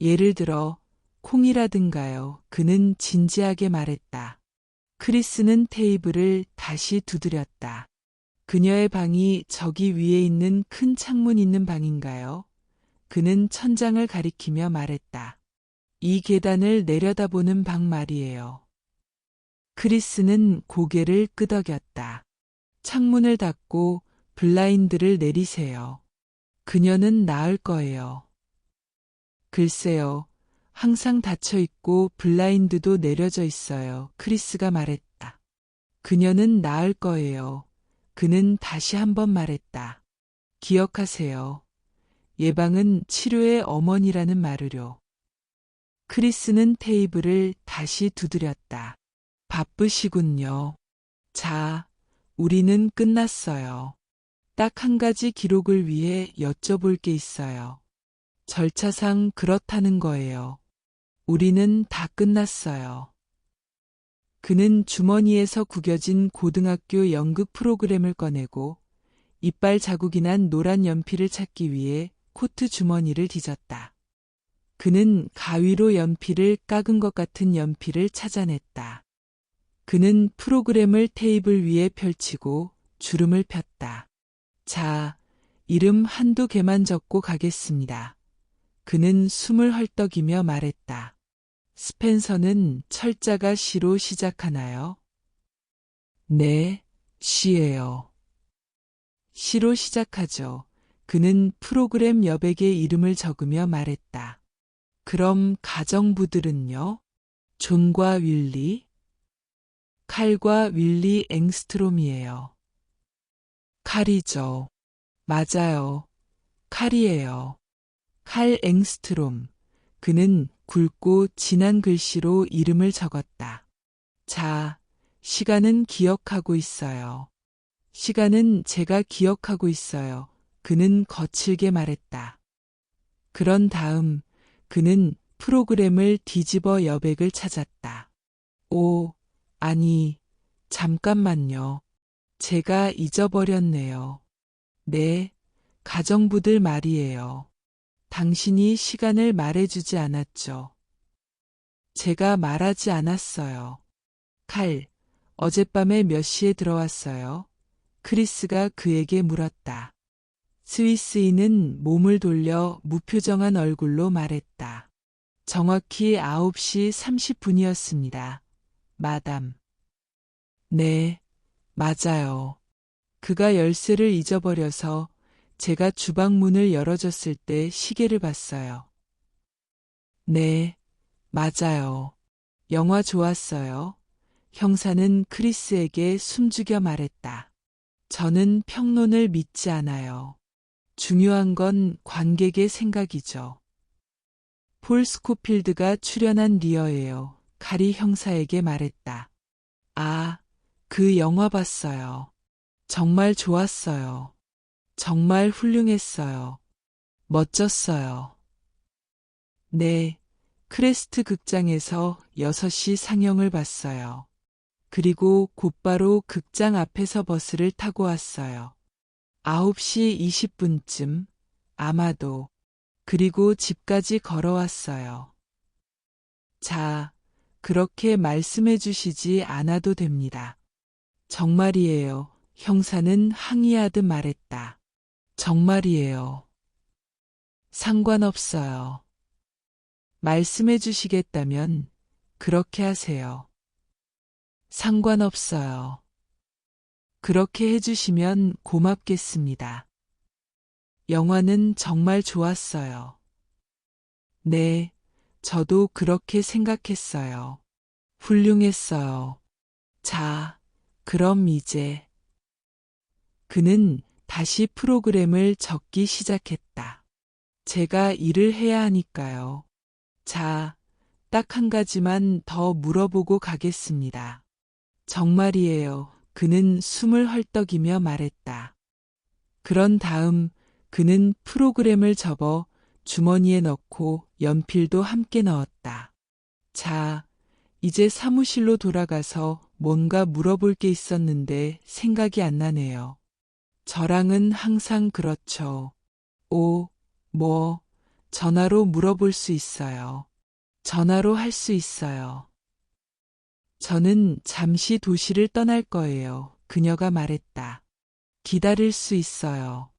예를 들어 콩이라든가요. 그는 진지하게 말했다. 크리스는 테이블을 다시 두드렸다. 그녀의 방이 저기 위에 있는 큰 창문 있는 방인가요? 그는 천장을 가리키며 말했다. 이 계단을 내려다보는 방 말이에요. 크리스는 고개를 끄덕였다. 창문을 닫고 블라인드를 내리세요. 그녀는 나을 거예요. 글쎄요. 항상 닫혀 있고 블라인드도 내려져 있어요. 크리스가 말했다. 그녀는 나을 거예요. 그는 다시 한번 말했다. 기억하세요. 예방은 치료의 어머니라는 말을요. 크리스는 테이블을 다시 두드렸다. 바쁘시군요. 자, 우리는 끝났어요. 딱 한 가지 기록을 위해 여쭤볼 게 있어요. 절차상 그렇다는 거예요. 우리는 다 끝났어요. 그는 주머니에서 구겨진 고등학교 연극 프로그램을 꺼내고 이빨 자국이 난 노란 연필을 찾기 위해 코트 주머니를 뒤졌다. 그는 가위로 연필을 깎은 것 같은 연필을 찾아냈다. 그는 프로그램을 테이블 위에 펼치고 주름을 폈다. 자, 이름 한두 개만 적고 가겠습니다. 그는 숨을 헐떡이며 말했다. 스펜서는 철자가 시로 시작하나요? 네, 시예요. 시로 시작하죠. 그는 프로그램 여백의 이름을 적으며 말했다. 그럼 가정부들은요? 존과 윌리? 칼과 윌리 앵스트롬이에요. 칼이죠. 맞아요. 칼이에요. 칼 앵스트롬. 그는 굵고 진한 글씨로 이름을 적었다. 자, 시간은 기억하고 있어요. 시간은 제가 기억하고 있어요. 그는 거칠게 말했다. 그런 다음 그는 프로그램을 뒤집어 여백을 찾았다. 오, 아니, 잠깐만요. 제가 잊어버렸네요. 네, 가정부들 말이에요. 당신이 시간을 말해주지 않았죠. 제가 말하지 않았어요. 칼, 어젯밤에 몇 시에 들어왔어요? 크리스가 그에게 물었다. 스위스인은 몸을 돌려 무표정한 얼굴로 말했다. 정확히 9시 30분이었습니다. 마담. 네, 맞아요. 그가 열쇠를 잊어버려서 제가 주방 문을 열어줬을 때 시계를 봤어요. 네, 맞아요. 영화 좋았어요. 형사는 크리스에게 숨죽여 말했다. 저는 평론을 믿지 않아요. 중요한 건 관객의 생각이죠. 폴 스코필드가 출연한 리어예요. 칼이 형사에게 말했다. 아, 그 영화 봤어요. 정말 좋았어요. 정말 훌륭했어요. 멋졌어요. 네, 크레스트 극장에서 6시 상영을 봤어요. 그리고 곧바로 극장 앞에서 버스를 타고 왔어요. 9시 20분쯤, 아마도. 그리고 집까지 걸어왔어요. 자, 그렇게 말씀해 주시지 않아도 됩니다. 정말이에요. 형사는 항의하듯 말했다. 정말이에요. 상관없어요. 말씀해 주시겠다면 그렇게 하세요. 상관없어요. 그렇게 해주시면 고맙겠습니다. 영화는 정말 좋았어요. 네, 저도 그렇게 생각했어요. 훌륭했어요. 자, 그럼 이제. 그는 다시 프로그램을 적기 시작했다. 제가 일을 해야 하니까요. 자, 딱 한 가지만 더 물어보고 가겠습니다. 정말이에요. 그는 숨을 헐떡이며 말했다. 그런 다음 그는 프로그램을 접어 주머니에 넣고 연필도 함께 넣었다. 자, 이제 사무실로 돌아가서 뭔가 물어볼 게 있었는데 생각이 안 나네요. 저랑은 항상 그렇죠. 오, 뭐, 전화로 물어볼 수 있어요. 전화로 할 수 있어요. 저는 잠시 도시를 떠날 거예요. 그녀가 말했다. 기다릴 수 있어요.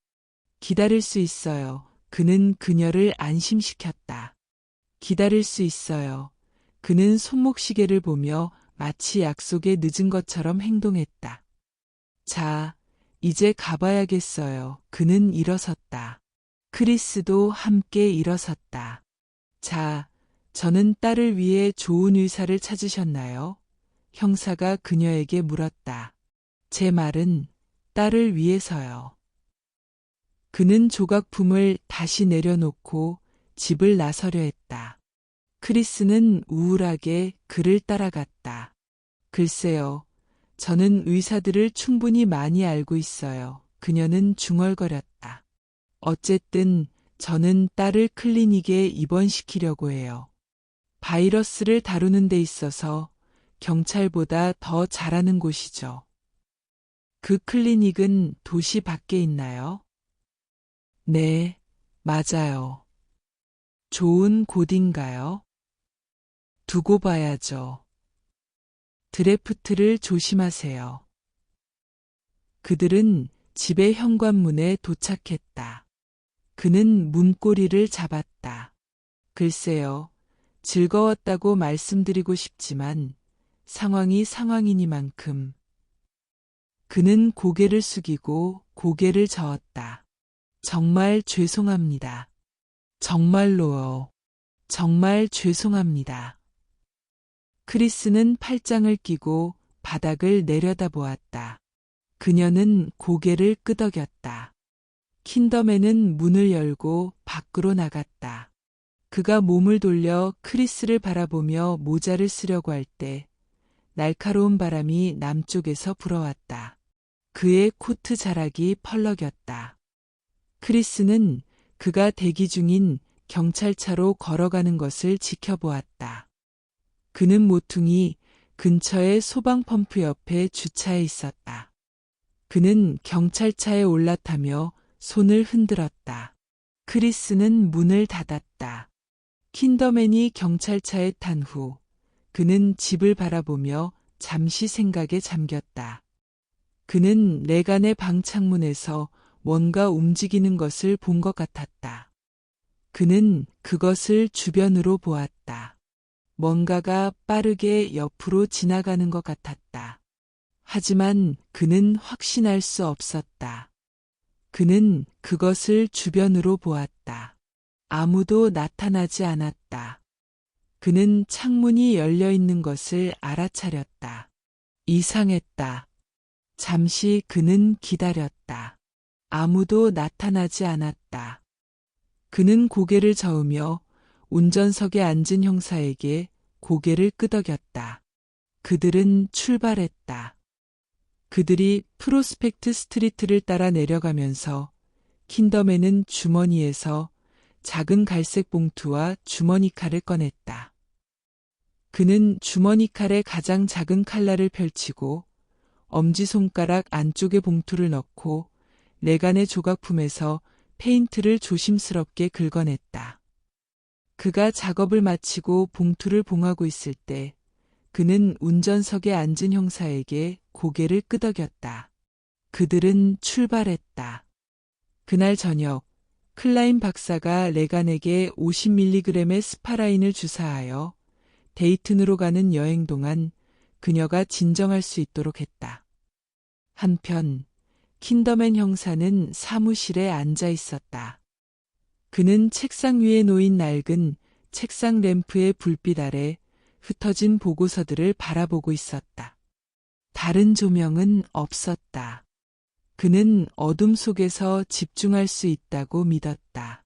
기다릴 수 있어요. 그는 그녀를 안심시켰다. 기다릴 수 있어요. 그는 손목시계를 보며 마치 약속에 늦은 것처럼 행동했다. 자, 이제 가봐야겠어요. 그는 일어섰다. 크리스도 함께 일어섰다. 자, 저는 딸을 위해 좋은 의사를 찾으셨나요? 형사가 그녀에게 물었다. 제 말은 딸을 위해서요. 그는 조각품을 다시 내려놓고 집을 나서려 했다. 크리스는 우울하게 그를 따라갔다. 글쎄요, 저는 의사들을 충분히 많이 알고 있어요. 그녀는 중얼거렸다. 어쨌든 저는 딸을 클리닉에 입원시키려고 해요. 바이러스를 다루는 데 있어서 경찰보다 더 잘하는 곳이죠. 그 클리닉은 도시 밖에 있나요? 네, 맞아요. 좋은 곳인가요? 두고 봐야죠. 드래프트를 조심하세요. 그들은 집의 현관문에 도착했다. 그는 문고리를 잡았다. 글쎄요, 즐거웠다고 말씀드리고 싶지만 상황이 상황이니만큼. 그는 고개를 숙이고 고개를 저었다. 정말 죄송합니다. 정말로요. 정말 죄송합니다. 크리스는 팔짱을 끼고 바닥을 내려다보았다. 그녀는 고개를 끄덕였다. 킨더맨은 문을 열고 밖으로 나갔다. 그가 몸을 돌려 크리스를 바라보며 모자를 쓰려고 할 때 날카로운 바람이 남쪽에서 불어왔다. 그의 코트 자락이 펄럭였다. 크리스는 그가 대기 중인 경찰차로 걸어가는 것을 지켜보았다. 그는 모퉁이 근처의 소방펌프 옆에 주차해 있었다. 그는 경찰차에 올라타며 손을 흔들었다. 크리스는 문을 닫았다. 킨더맨이 경찰차에 탄 후 그는 집을 바라보며 잠시 생각에 잠겼다. 그는 레간의 방 창문에서 뭔가 움직이는 것을 본 것 같았다. 그는 그것을 주변으로 보았다. 뭔가가 빠르게 옆으로 지나가는 것 같았다. 하지만 그는 확신할 수 없었다. 그는 그것을 주변으로 보았다. 아무도 나타나지 않았다. 그는 창문이 열려 있는 것을 알아차렸다. 이상했다. 잠시 그는 기다렸다. 아무도 나타나지 않았다. 그는 고개를 저으며 운전석에 앉은 형사에게 고개를 끄덕였다. 그들은 출발했다. 그들이 프로스펙트 스트리트를 따라 내려가면서 킨더맨은 주머니에서 작은 갈색 봉투와 주머니 칼을 꺼냈다. 그는 주머니 칼에 가장 작은 칼날을 펼치고 엄지손가락 안쪽에 봉투를 넣고 레간의 조각품에서 페인트를 조심스럽게 긁어냈다. 그가 작업을 마치고 봉투를 봉하고 있을 때 그는 운전석에 앉은 형사에게 고개를 끄덕였다. 그들은 출발했다. 그날 저녁 클라인 박사가 레간에게 50mg의 스파라인을 주사하여 데이튼으로 가는 여행 동안 그녀가 진정할 수 있도록 했다. 한편 킨더맨 형사는 사무실에 앉아 있었다. 그는 책상 위에 놓인 낡은 책상 램프의 불빛 아래 흩어진 보고서들을 바라보고 있었다. 다른 조명은 없었다. 그는 어둠 속에서 집중할 수 있다고 믿었다.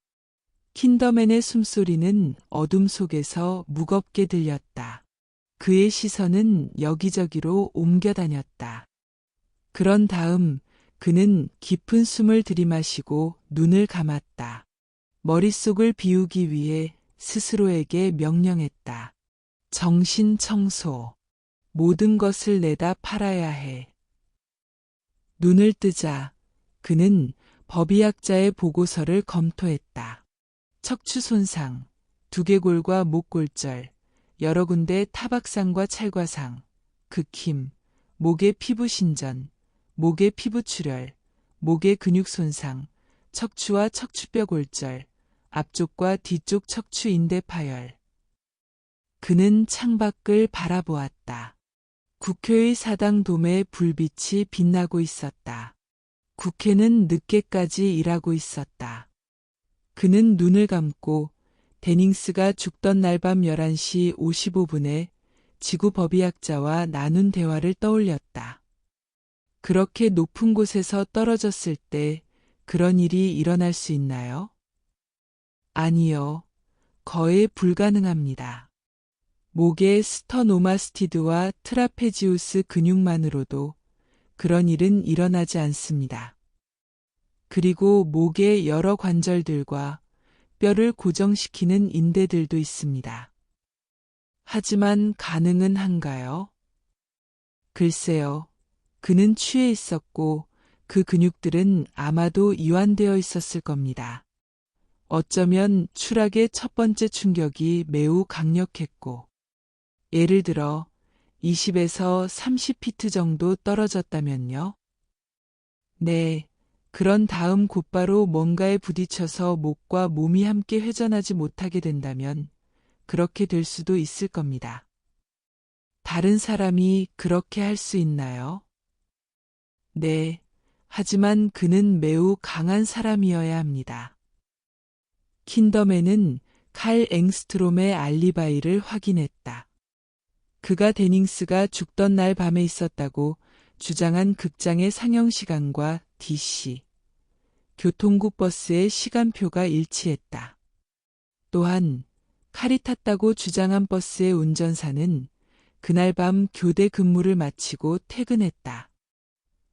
킨더맨의 숨소리는 어둠 속에서 무겁게 들렸다. 그의 시선은 여기저기로 옮겨 다녔다. 그런 다음 그는 깊은 숨을 들이마시고 눈을 감았다. 머릿속을 비우기 위해 스스로에게 명령했다. 정신 청소. 모든 것을 내다 팔아야 해. 눈을 뜨자 그는 법의학자의 보고서를 검토했다. 척추 손상, 두개골과 목골절, 여러 군데 타박상과 찰과상, 극힘, 목의 피부 신전, 목의 피부 출혈, 목의 근육 손상, 척추와 척추뼈 골절, 앞쪽과 뒤쪽 척추 인대 파열. 그는 창밖을 바라보았다. 국회의 사당 돔에 불빛이 빛나고 있었다. 국회는 늦게까지 일하고 있었다. 그는 눈을 감고 데닝스가 죽던 날 밤 11시 55분에 지구법의학자와 나눈 대화를 떠올렸다. 그렇게 높은 곳에서 떨어졌을 때 그런 일이 일어날 수 있나요? 아니요. 거의 불가능합니다. 목의 스터노마스티드와 트라페지우스 근육만으로도 그런 일은 일어나지 않습니다. 그리고 목의 여러 관절들과 뼈를 고정시키는 인대들도 있습니다. 하지만 가능은 한가요? 글쎄요. 그는 취해 있었고 그 근육들은 아마도 이완되어 있었을 겁니다. 어쩌면 추락의 첫 번째 충격이 매우 강력했고, 예를 들어 20에서 30피트 정도 떨어졌다면요? 네, 그런 다음 곧바로 뭔가에 부딪혀서 목과 몸이 함께 회전하지 못하게 된다면 그렇게 될 수도 있을 겁니다. 다른 사람이 그렇게 할 수 있나요? 네, 하지만 그는 매우 강한 사람이어야 합니다. 킨더맨은 칼 앵스트롬의 알리바이를 확인했다. 그가 데닝스가 죽던 날 밤에 있었다고 주장한 극장의 상영시간과 DC, 교통국 버스의 시간표가 일치했다. 또한 칼이 탔다고 주장한 버스의 운전사는 그날 밤 교대 근무를 마치고 퇴근했다.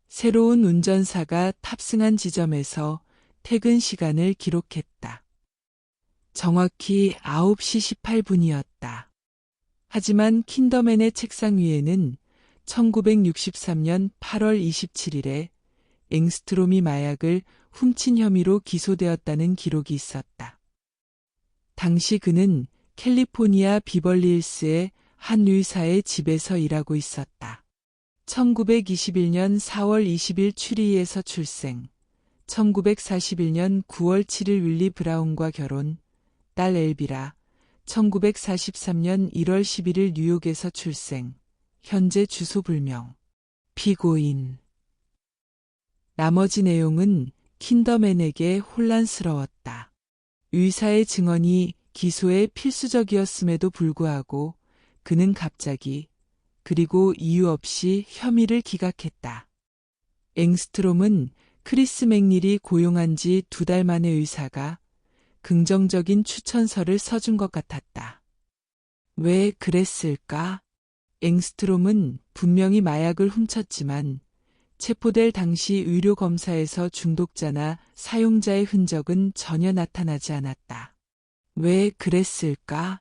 새로운 운전사가 탑승한 지점에서 퇴근 시간을 기록했다. 정확히 9시 18분이었다. 하지만 킨더맨의 책상 위에는 1963년 8월 27일에 앵스트롬이 마약을 훔친 혐의로 기소되었다는 기록이 있었다. 당시 그는 캘리포니아 비벌리힐스의 한 의사의 집에서 일하고 있었다. 1921년 4월 20일 추리에서 출생, 1941년 9월 7일 윌리 브라운과 결혼, 딸 엘비라, 1943년 1월 11일 뉴욕에서 출생, 현재 주소 불명. 피고인. 나머지 내용은 킨더맨에게 혼란스러웠다. 의사의 증언이 기소에 필수적이었음에도 불구하고 그는 갑자기 그리고 이유 없이 혐의를 기각했다. 앵스트롬은 크리스 맥닐이 고용한 지 2달 만에 의사가 긍정적인 추천서를 써준 것 같았다. 왜 그랬을까? 앵스트롬은 분명히 마약을 훔쳤지만 체포될 당시 의료 검사에서 중독자나 사용자의 흔적은 전혀 나타나지 않았다. 왜 그랬을까?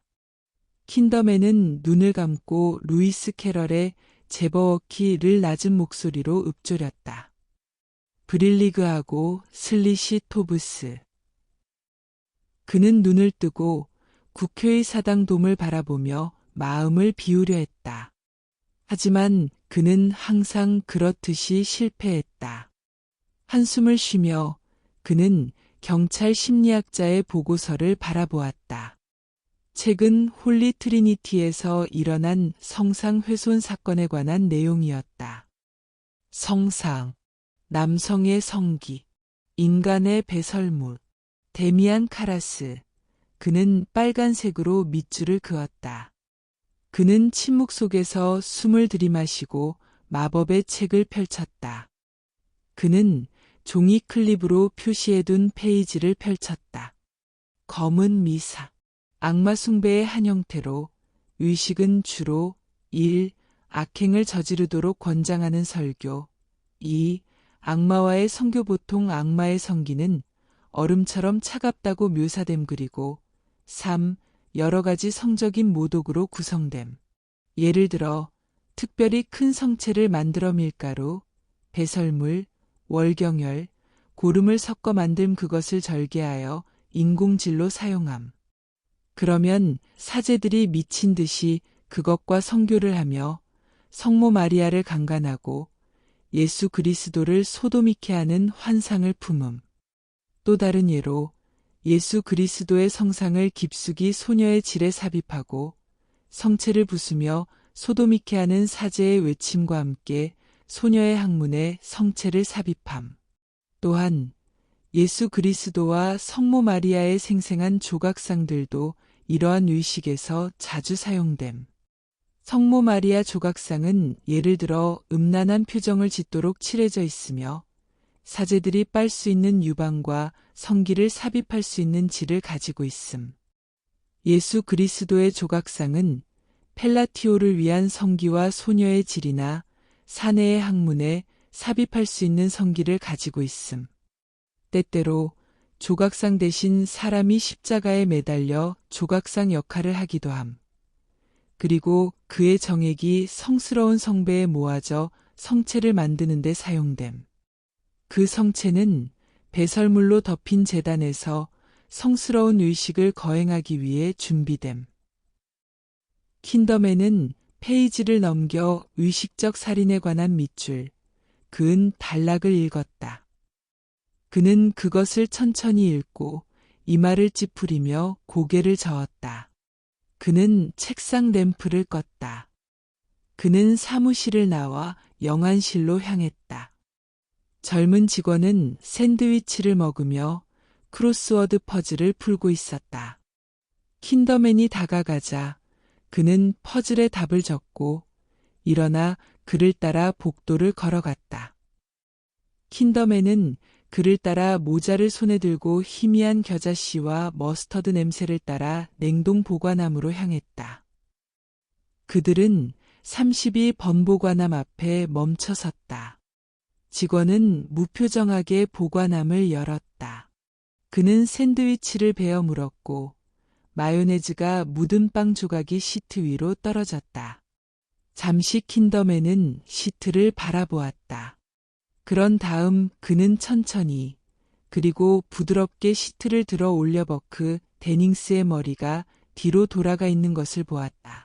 킨더맨은 눈을 감고 루이스 캐럴의 제버워키를 낮은 목소리로 읊조렸다. 브릴리그하고 슬리시 토브스. 그는 눈을 뜨고 국회의 사당돔을 바라보며 마음을 비우려 했다. 하지만 그는 항상 그렇듯이 실패했다. 한숨을 쉬며 그는 경찰 심리학자의 보고서를 바라보았다. 최근 홀리 트리니티에서 일어난 성상 훼손 사건에 관한 내용이었다. 성상, 남성의 성기, 인간의 배설물, 데미안 카라스. 그는 빨간색으로 밑줄을 그었다. 그는 침묵 속에서 숨을 들이마시고 마법의 책을 펼쳤다. 그는 종이 클립으로 표시해둔 페이지를 펼쳤다. 검은 미사, 악마 숭배의 한 형태로 의식은 주로 1. 악행을 저지르도록 권장하는 설교, 2. 악마와의 성교. 보통 악마의 성기는 얼음처럼 차갑다고 묘사됨. 그리고 3. 여러 가지 성적인 모독으로 구성됨. 예를 들어 특별히 큰 성체를 만들어 밀가루, 배설물, 월경혈, 고름을 섞어 만든 그것을 절개하여 인공질로 사용함. 그러면 사제들이 미친 듯이 그것과 성교를 하며 성모 마리아를 강간하고 예수 그리스도를 소도미케 하는 환상을 품음. 또 다른 예로 예수 그리스도의 성상을 깊숙이 소녀의 질에 삽입하고 성체를 부수며 소도미케 하는 사제의 외침과 함께 소녀의 항문에 성체를 삽입함. 또한 예수 그리스도와 성모 마리아의 생생한 조각상들도 이러한 의식에서 자주 사용됨. 성모 마리아 조각상은 예를 들어 음란한 표정을 짓도록 칠해져 있으며 사제들이 빨 수 있는 유방과 성기를 삽입할 수 있는 질을 가지고 있음. 예수 그리스도의 조각상은 펠라티오를 위한 성기와 소녀의 질이나 사내의 항문에 삽입할 수 있는 성기를 가지고 있음. 때때로 조각상 대신 사람이 십자가에 매달려 조각상 역할을 하기도 함. 그리고 그의 정액이 성스러운 성배에 모아져 성체를 만드는 데 사용됨. 그 성체는 배설물로 덮인 제단에서 성스러운 의식을 거행하기 위해 준비됨. 킨더맨은 페이지를 넘겨 의식적 살인에 관한 밑줄, 그은 단락을 읽었다. 그는 그것을 천천히 읽고 이마를 찌푸리며 고개를 저었다. 그는 책상 램프를 껐다. 그는 사무실을 나와 영안실로 향했다. 젊은 직원은 샌드위치를 먹으며 크로스워드 퍼즐을 풀고 있었다. 킨더맨이 다가가자 그는 퍼즐의 답을 적고 일어나 그를 따라 복도를 걸어갔다. 킨더맨은 그를 따라 모자를 손에 들고 희미한 겨자씨와 머스터드 냄새를 따라 냉동 보관함으로 향했다. 그들은 32 번보관함 앞에 멈춰 섰다. 직원은 무표정하게 보관함을 열었다. 그는 샌드위치를 베어 물었고 마요네즈가 묻은 빵 조각이 시트 위로 떨어졌다. 잠시 킨더맨은 시트를 바라보았다. 그런 다음 그는 천천히 그리고 부드럽게 시트를 들어 올려 버크 데닝스의 머리가 뒤로 돌아가 있는 것을 보았다.